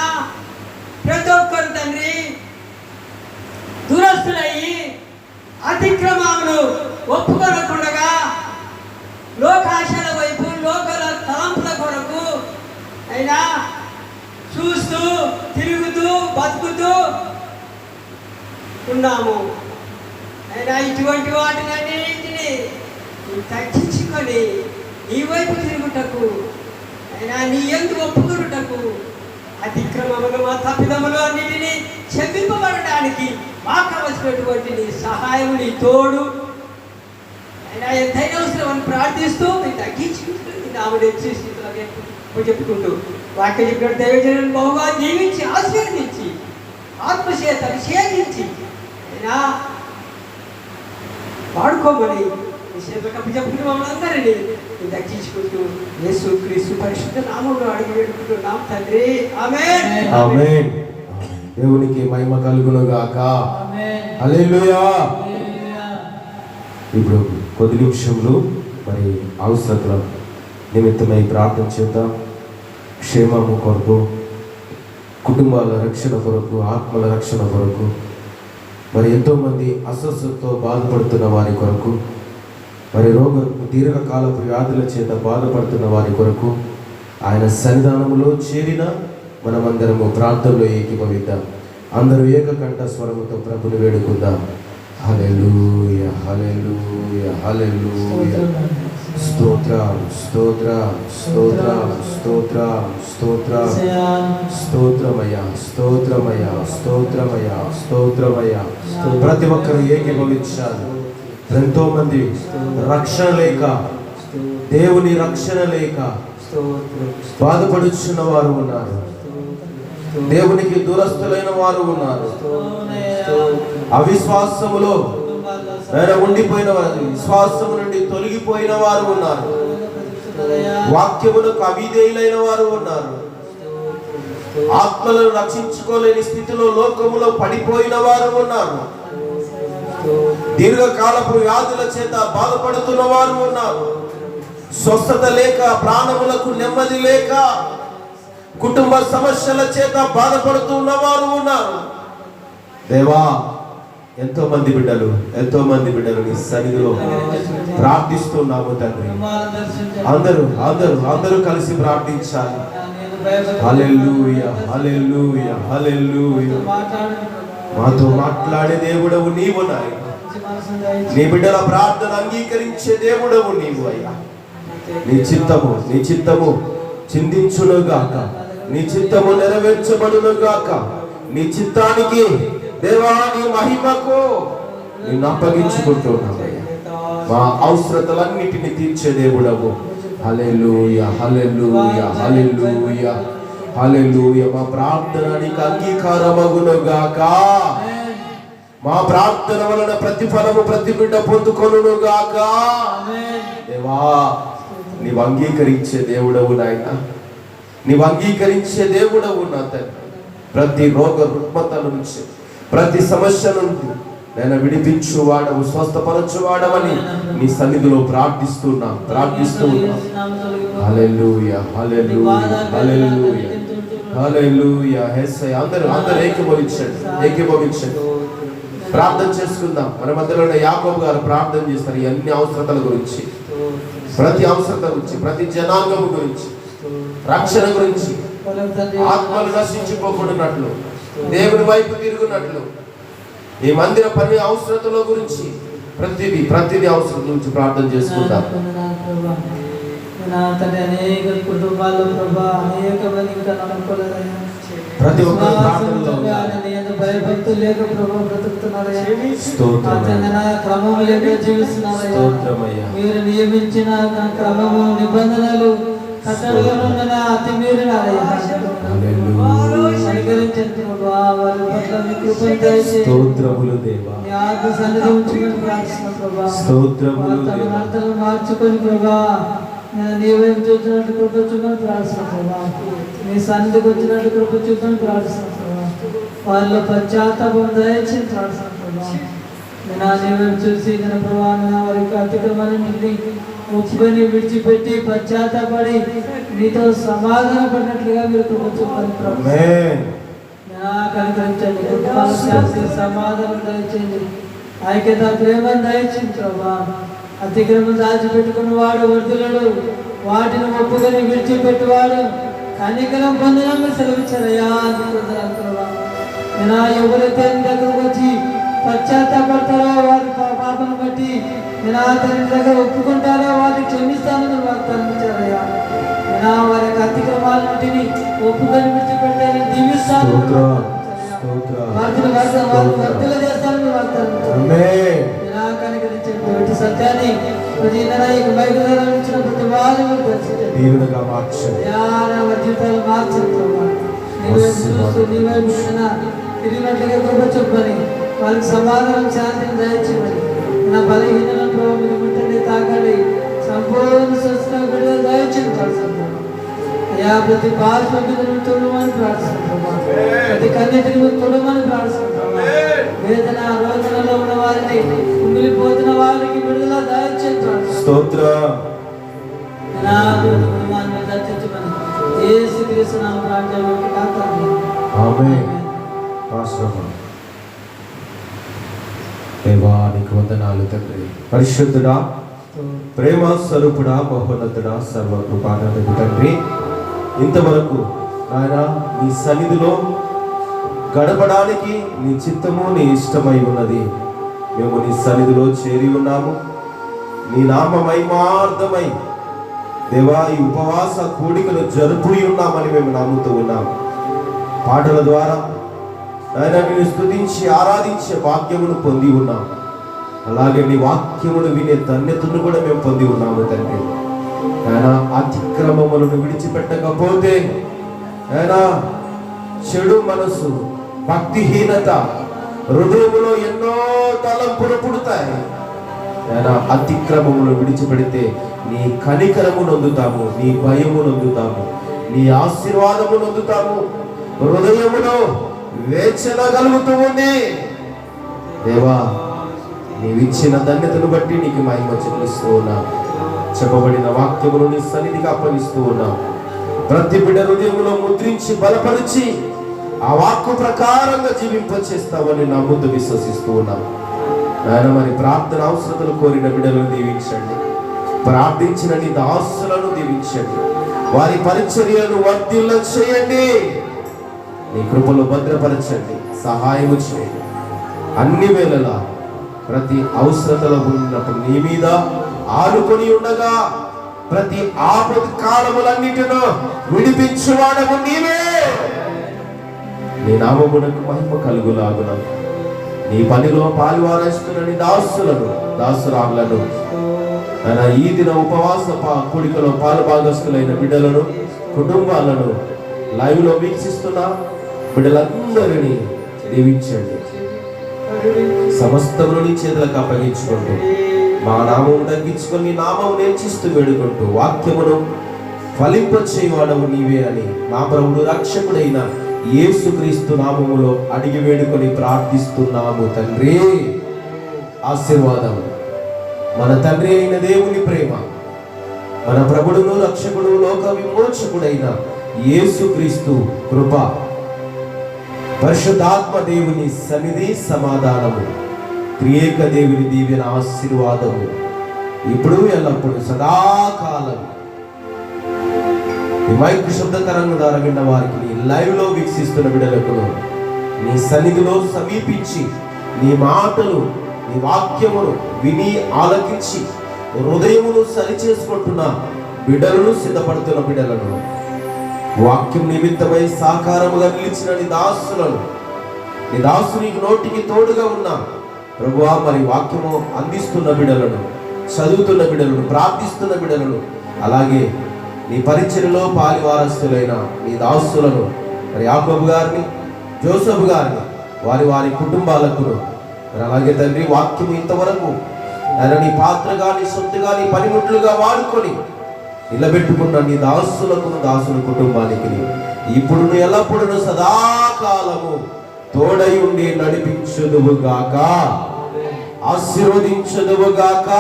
ప్రతి ఒక్కరు తండ్రి దురస్తులయ్యి అతిక్రమములు ఒప్పుకొనకుండగా లోకాశల వైపు, లోకల తలంపుల కొరకు అయినా చూస్తూ తిరుగుతూ బతుకుతూ ఉన్నాము. అయినా ఇటువంటి వాటినన్నింటినీ తగ్గించుకొని నీ వైపు తిరుగుటకు అయినా నీ యందు ఒప్పుకొనుటకు, అతిక్రమములు మా తప్పిదములు అన్నిటినీ క్షమింపబడడానికి మాకు కావలసినటువంటి నీ సహాయము, నీ తోడు అయినా ఎంతైనా అవసరమని ప్రార్థిస్తూ నేను తగ్గించుకుంటూ ఆవిడ స్థితిలో చెప్పుకుంటూ వాక్య చెప్పిన దైవజనులను బహుగా జీవించి ఆశీర్వదించి ఆత్మచేత అభిషేకించి అయినా వాడుకోమని చెప్పుకుని మమ్మల్ని అందరినీ దర్శించుకుంటూ యేసు క్రీస్తు పరిశుద్ధ నామములో అడిగి పెట్టుకుంటున్నాం తండ్రి. ఆమేన్ ఆమేన్. దేవునికి మహిమ కలుగును గాక. హల్లెలూయా. ఇప్పుడు కొద్ది నిమిషంలో మరి అవసరతల నిమిత్తమై ప్రార్థన చేద్దాం. క్షేమము కొరకు, కుటుంబాల రక్షణ కొరకు, ఆత్మల రక్షణ కొరకు, మరి ఎంతోమంది అస్వస్థతతో బాధపడుతున్న వారి కొరకు, మరి దీర్ఘకాలపు వ్యాధుల చేత బాధపడుతున్న వారి కొరకు ఆయన సన్నిధానములో చేరిన మనమందరము ప్రార్థనలో ఏకీభవిద్దాం. అందరూ ఏకకంఠ స్వరముతో ప్రభుని వేడుకుందాం. హల్లెలూయా హల్లెలూయా హల్లెలూయా. స్తోత్రం స్తోత్రం స్తోత్రం స్తోత్రం స్తోత్రం స్తోత్రమయ్యా స్తోత్రమయ్యా స్తోత్రమయ్యా స్తోత్రమయ్యా. ప్రతి ఒక్కరు ఏకీభవించాలి. ఎంతో మంది రక్షణ లేక, దేవుని రక్షణ లేక బాధపడుచున్న వారు ఉన్నారు. దేవునికి దూరస్తులైన వారు ఉన్నారు. అవిశ్వాసములో ఉండిపోయిన వారు, విశ్వాసము నుండి తొలగిపోయిన వారు ఉన్నారు. వాక్యములకు అవిధేయులైన వారు ఉన్నారు. ఆత్మలను రక్షించుకోలేని స్థితిలో లోకములో పడిపోయిన వారు ఉన్నారు. దీర్ఘకాలపు వ్యాధుల చేత బాధపడుతున్న వారు ఉన్నారు. స్వస్థత లేక, ప్రాణములకు నెమ్మది లేక, కుటుంబ సమస్యల చేత బాధపడుతున్న వారు ఉన్నారు. దేవా, ఎంతో మంది బిడ్డలు నీ సన్నిధిలో ప్రార్థిస్తున్నాము తండ్రి. అందరూ కలిసి ప్రార్థించాలి. హల్లెలూయా హల్లెలూయా హల్లెలూయా. మాతో మాట్లాడే దేవుడవు నీవు నాయన. నీ బిడ్డల ప్రార్థన అంగీకరించే దేవుడవు నీవు అయ్యా. నీ చిత్తము చిందించునుగాక, నీ చిత్తము నెరవేర్చబడునుగాక. నీ చిత్తానికి దేవా, నీ మహిమకు నిన్ను అప్పగించుకుంటున్నామయ్యా. మా అవసరతలన్నిటిని తీర్చే దేవుడవు. హల్లెలూయా హల్లెలూయా హల్లెలూయా హల్లెలూయా. మా ప్రార్థన నీకు అంగీకారమగునుగాక. మా ప్రార్థన వలన ప్రతిఫలము ప్రతి బిడ్డ పొందుకొనుగాక. దేవా, నీవు అంగీకరించే దేవుడవు నాయన. నీవు అంగీకరించే దేవుడవు నా తండ్రి. ప్రతి రోగ రుగ్మత నుంచి, ప్రతి సమస్య నుండి నేను విడిపించువాడవు, స్వస్థపరచువాడవని నీ సన్నిధిలో ప్రార్థిస్తున్నా. హల్లెలూయా, హల్లెలూయా, హల్లెలూయా, హల్లెలూయా. యేసయ్య, అందరూ ఏకీభవించండి. ప్రార్థన చేసుకుందాం. మన మధ్యలో యాకోబు గారు ప్రార్థన చేస్తారు ఈ అన్ని అవసరతల గురించి, ప్రతి అవసరత గురించి, ప్రతి జనాంగం గురించి, రక్షణ గురించి, ఆత్మలు నశించిపోకుండానట్లు, దేవుని వైపు తిరుగునట్లు, ఈ మందిర పని అవసరతల గురించి, ప్రతిదీ అవసరం గురించి ప్రార్థన చేసుకుందాం. అనేక కుటుంబాల్లో ప్రభా, అనేక మంది ఇంకా నమ్మకలేదయ్యా, ప్రతి ఒక్కరు ప్రార్థనలో భయభక్తులు లేక ప్రభా బ్రతుకుతున్నారయ్యా, స్తోత్రమయ్యా, క్రమం లేక జీవిస్తున్నారయ్యా. స్తోత్రమయ్యా. మీరు నియమించిన క్రమము, నిబంధనలు, కట్టడలను అతి మీరినారయ్యా. అనుకరించండి ప్రభా, వారి పట్ల మీ కృపను దయచేయండి. స్తోత్రములు దేవా, మీ ఆత్మ సన్నిధి ఉంచుకొని ప్రార్థిస్తున్నాం ప్రభా. స్తోత్రములు తమ దేవా, నడతలు మార్చుకొని ప్రభా, నీవేమి చూసినట్టు కృప చూపని ప్రార్థిస్తున్నాం ప్రభా. నీ సన్నిధికి వచ్చినట్టు కృప చూపని ప్రార్థిస్తున్నాం ప్రభా. వాళ్ళ పశ్చాత్తాపం దయచేసి ప్రార్థిస్తున్నాం ప్రభా. నీవేమి చూసి తన ప్రభా వారి అతిక్రమాలన్నింటినీ ఒప్పుకొని విడిచిపెట్టి పశ్చాత్తాపడి నీతో సమాధాన పడినట్లుగా మీరు కృప చూపని ప్రార్థిస్తున్నాం. కనికరించండి, కుటుంబాల శాంతి సమాధానం దయచేయండి, ఐక్యత ప్రేమను దయచేయండి ప్రభా. అతిక్రమం దాచిపెట్టుకున్న వాడు వర్ధులడు, వాటిని ఒప్పుకొని విడిచిపెట్టువాడు కనికరం పొందడం సెలవిచ్చారయ్యా. నేను ఎవరైతే నీ దగ్గరకు వచ్చి పశ్చాత్తాపడతారో వారి పాపను బట్టి నేను తండ్రి దగ్గర ఒప్పుకుంటారో వారిని క్షమిస్తానని వాగ్దానం ఇచ్చారయ్యా. నేను వారి యొక్క అతిక్రమాలన్నింటినీ ఒప్పుకొని విడిచిపెట్టే దీవిస్తాను, వర్ధులు చేస్తానని వాగ్దానం ఇచ్చారు. కనికరించే సత్యాన్ని ప్రతి బయలుదేరించిన ప్రతి వారు దేవునిగా మార్చండి. జీవితాలు మార్చండి. నీవే తిరిగినట్లుగా కృప చెప్పని వాళ్ళకి సమాధానం, శాంతిని దయచేయమని, నా బలహీనలను ప్రభావ మీరు ముట్టండి, తాకండి, సంపూర్ణ స్వస్థ విడుదల దయచేయండి. అయ్యా, ప్రతి బాధ్యతను తొడమని ప్రార్థిస్తున్నాం, ప్రతి కన్నిటిని తొడమని ప్రార్థిస్తున్నాం. వేదన రోదనలో ఉన్న వారిని, కుమిలిపోతున్న వారికి విడుదల దయచేయండి. స్తోత్రం. యేసుక్రీస్తు నామమున ప్రార్థన. ఆమేన్. దేవానికి వందనాలు తండ్రి. పరిశుద్ధుడా, ప్రేమ స్వరూపుడా, మహోన్నతుడా, సర్వకృపానిధి తండ్రి, ఇంతవరకు ఆయన నీ సన్నిధిలో గడపడానికి నీ చిత్తము నీ ఇష్టమై ఉన్నది. మేము నీ సన్నిధిలో చేరి ఉన్నాము. నీ నామ మహిమార్థమై దేవా ఈ ఉపవాస కూడికలు జరుపు ఉన్నామని మేము నమ్ముతూ ఉన్నాము. పాటల ద్వారా ఆయన నిన్ను స్తుతించి ఆరాధించే వాక్యమును పొంది ఉన్నాము. అలాగే నీ వాక్యమును వినే ధన్యతను కూడా మేము పొంది ఉన్నాము తండ్రి. ఆయన అతిక్రమములను విడిచిపెట్టకపోతే ఆయన చెడు మనసు, భక్తిహీనత, హృదయములో ఎన్నో తలంపులు పుడతాయి. ఆయన అతిక్రమమును విడిచిపెడితే నీ కనికరము నొందుతాము, నీ భయము నొందుతాము, నీ ఆశీర్వాదము నొందుతాము. హృదయములో వేచన కలుగుతూ ఉంది. దేవా, నీవిచ్చిన ధన్యతను బట్టి నీకు మహిమ చెల్లిస్తూ ఉన్నాం. చెప్పబడిన వాక్యమును నీ సన్నిధికి అప్పగిస్తూ ఉన్నాం. ప్రతి బిడ్డ హృదయములో ముద్రించి బలపరిచి ఆ వాక్కు ప్రకారంగా జీవింపచేస్తామని నమ్ముతూ విశ్వసిస్తూ ఉన్నాం. ఆయన మరి ప్రార్థన అవసరతలు కోరిన బిడ్డలను దీవించండి. ప్రార్థించిన నీ దాసులను దీవించండి. వారి పరిచర్యలను వర్ధిల్ల చేయండి. నీ కృపలో భద్రపరచండి, సహాయము చేయండి. అన్ని వేళలా ప్రతి అవసరతలో ఉన్నప్పుడు నీ మీద ఆనుకొని ఉండగా ప్రతి ఆపద కాలములన్నిటిలో విడిపించువాడము నీవే. నీ నామమునకు మహిమ కలుగులాగున నీ పనిలో పాలువారేస్తున్న నీ దాసులను, దాసురాళ్లను, ఆయన ఈ దిన ఉపవాస కూడికలో పాలు భాగస్తులైన బిడ్డలను, కుటుంబాలను, లైవ్ లో వీక్షిస్తున్న బిడ్డలందరినీ దీవించండి. సమస్తమును నీ చేతులకు అప్పగించుకుంటూ మా నామము తగ్గించుకొని నామము నేర్చిస్తూ వేడుకుంటూ వాక్యమును ఫలింపచేయవాడవు నీవే అని మా ప్రభువు రక్షకుడైన యేసుక్రీస్తు నామములో అడిగి వేడుకొని ప్రార్థిస్తున్నాము తండ్రి. ఆశీర్వాదం, మన తండ్రి అయిన దేవుని ప్రేమ, మన ప్రభుడును రక్షకుడు లోక విమోచకుడైన యేసుక్రీస్తు కృప, పరిశుద్ధాత్మ దేవుని సన్నిధి సమాధానము, త్రియేక దేవుని దీవెన ఆశీర్వాదము ఇప్పుడు ఎల్లప్పుడు సదాకాలం ఈ మైక్ శబ్ద తరంగం ద్వారా విన్న వారికి, లైవ్ లో వీక్షిస్తున్న బిడ్డలకు నీ సన్నిధిలో సమీపించి నీ మాటలు, నీ వాక్యమును విని ఆలకించి హృదయమును సరి చేసుకుంటున్న బిడ్డలను, సిద్ధపడుతున్న బిడ్డలను, వాక్యం నిమిత్తమై సాకారముగా నిలిచిన నీ దాసులను, నీ దాసుని నోటికి తోడుగా ఉన్న ప్రభువా, మరి వాక్యము అందిస్తున్న బిడ్డలను, చదువుతున్న బిడ్డలను, ప్రార్థిస్తున్న బిడ్డలను, అలాగే నీ పరిచర్యలో పాలివారస్తులైన నీ దాసులను, మరి యాకోబు గారిని, జోసెఫ్ గారిని, వారి వారి కుటుంబాలకు, మరి అలాగే తండ్రి వాక్యము ఇంతవరకు ఆయన నీ పాత్రగా, నీ సొత్తుగా, నీ పనిముట్లుగా వాడుకొని నిలబెట్టుకున్న నీ దాసులకు, దాసుల కుటుంబానికి ఇప్పుడు ఎల్లప్పుడూ సదాకాలము తోడై ఉండి నడిపించుదువుగాక, ఆశీర్వదించుదువుగాక,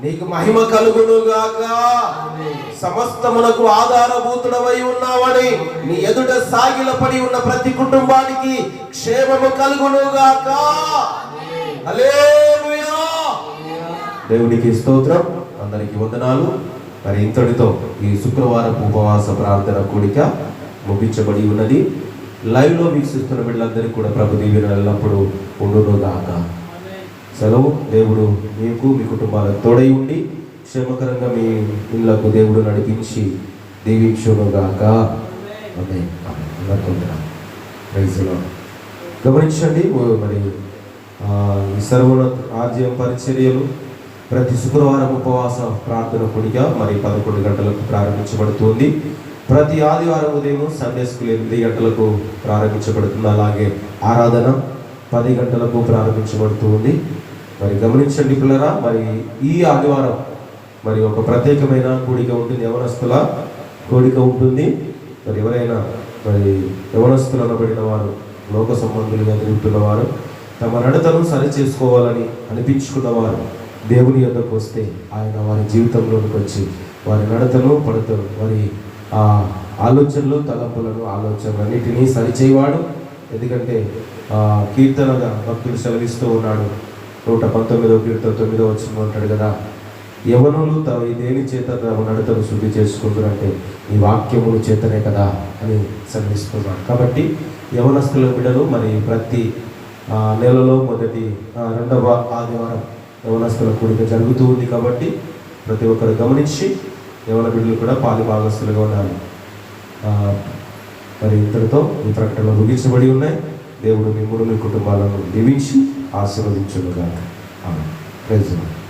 నీకు మహిమ కలుగునుగాక. సమస్తమునకు ఆధారభూతుడవై ఉన్నావని నీ ఎదుట సాగిలపడి ఉన్న ప్రతి కుటుంబానికి క్షేమము కలుగునుగాక. హల్లెలూయా. దేవునికి స్తోత్రం. అందరికీ వందనాలు. మరి ఇంతటితో ఈ శుక్రవారం ఉపవాస ప్రార్థన కూడిక ముగించబడి ఉన్నది. లైవ్ లో వీక్షిస్తున్న బిడ్డలందరికీ కూడా ప్రభు దీవెన ఎల్లప్పుడూ ఉండునుగాక. సెలవు. దేవుడు మీకు, మీ కుటుంబాలకు తోడై ఉండి క్షేమకరంగా మీ ఇళ్లకు దేవుడు నడిపించి దీవించునుగాక. ఆమేన్. గమనించండి, మరి ఈ సర్వోన్నత రాజ్యం పరిచర్యలు ప్రతి శుక్రవారం ఉపవాస ప్రార్థన కూడిక మరి 11 గంటలకు ప్రారంభించబడుతుంది. ప్రతి ఆదివారం ఉదయం సండే స్కూల్ 8 గంటలకు ప్రారంభించబడుతుంది. అలాగే ఆరాధన 10 గంటలకు ప్రారంభించబడుతుంది. మరి గమనించండి పిల్లరా, మరి ఈ ఆదివారం మరి ఒక ప్రత్యేకమైన కూడిక ఉంటుంది, యవనస్తుల కూడిక ఉంటుంది. మరి ఎవరైనా మరి యవనస్తులు అనబడిన వారు, లోక సంబంధులుగా తిరుగుతున్న వారు, తమ నడతను సరి చేసుకోవాలని అనిపించుకున్నవారు దేవుని యొద్దకు వస్తే ఆయన వారి జీవితంలోకి వచ్చి వారి నడతను, పడతను, వారి ఆ ఆలోచనలు, తలంపులను, ఆలోచనలన్నిటినీ సరిచేయవాడు. ఎందుకంటే కీర్తనగా భక్తుడు సెలవిస్తూ ఉన్నాడు, 119వ కీర్తన 9వ వచనం అంటాడు కదా, యవనులు దేని చేత తమ నడతను శుద్ధి చేసుకుంటారంటే ఈ వాక్యముల చేతనే కదా అని సెలవిస్తున్నాడు. కాబట్టి యవనస్తుల బిడ్డలు మరి ప్రతి నెలలో మొదటి 2వ ఆదివారం యవనస్తుల కూడిక జరుగుతూ ఉంది. కాబట్టి ప్రతి ఒక్కరు గమనించి యవన బిడ్డలు కూడా పాలి భాగస్తులుగా ఉండాలి. మరి ఇంతటితో ఈ ప్రకటనలు ముగించబడి ఉన్నాయి. దేవుడు మిమ్మల్ని, మీ కుటుంబాలను దీవించి ఆశీర్వదించునుగాక. ఆమేన్. Praise the lord.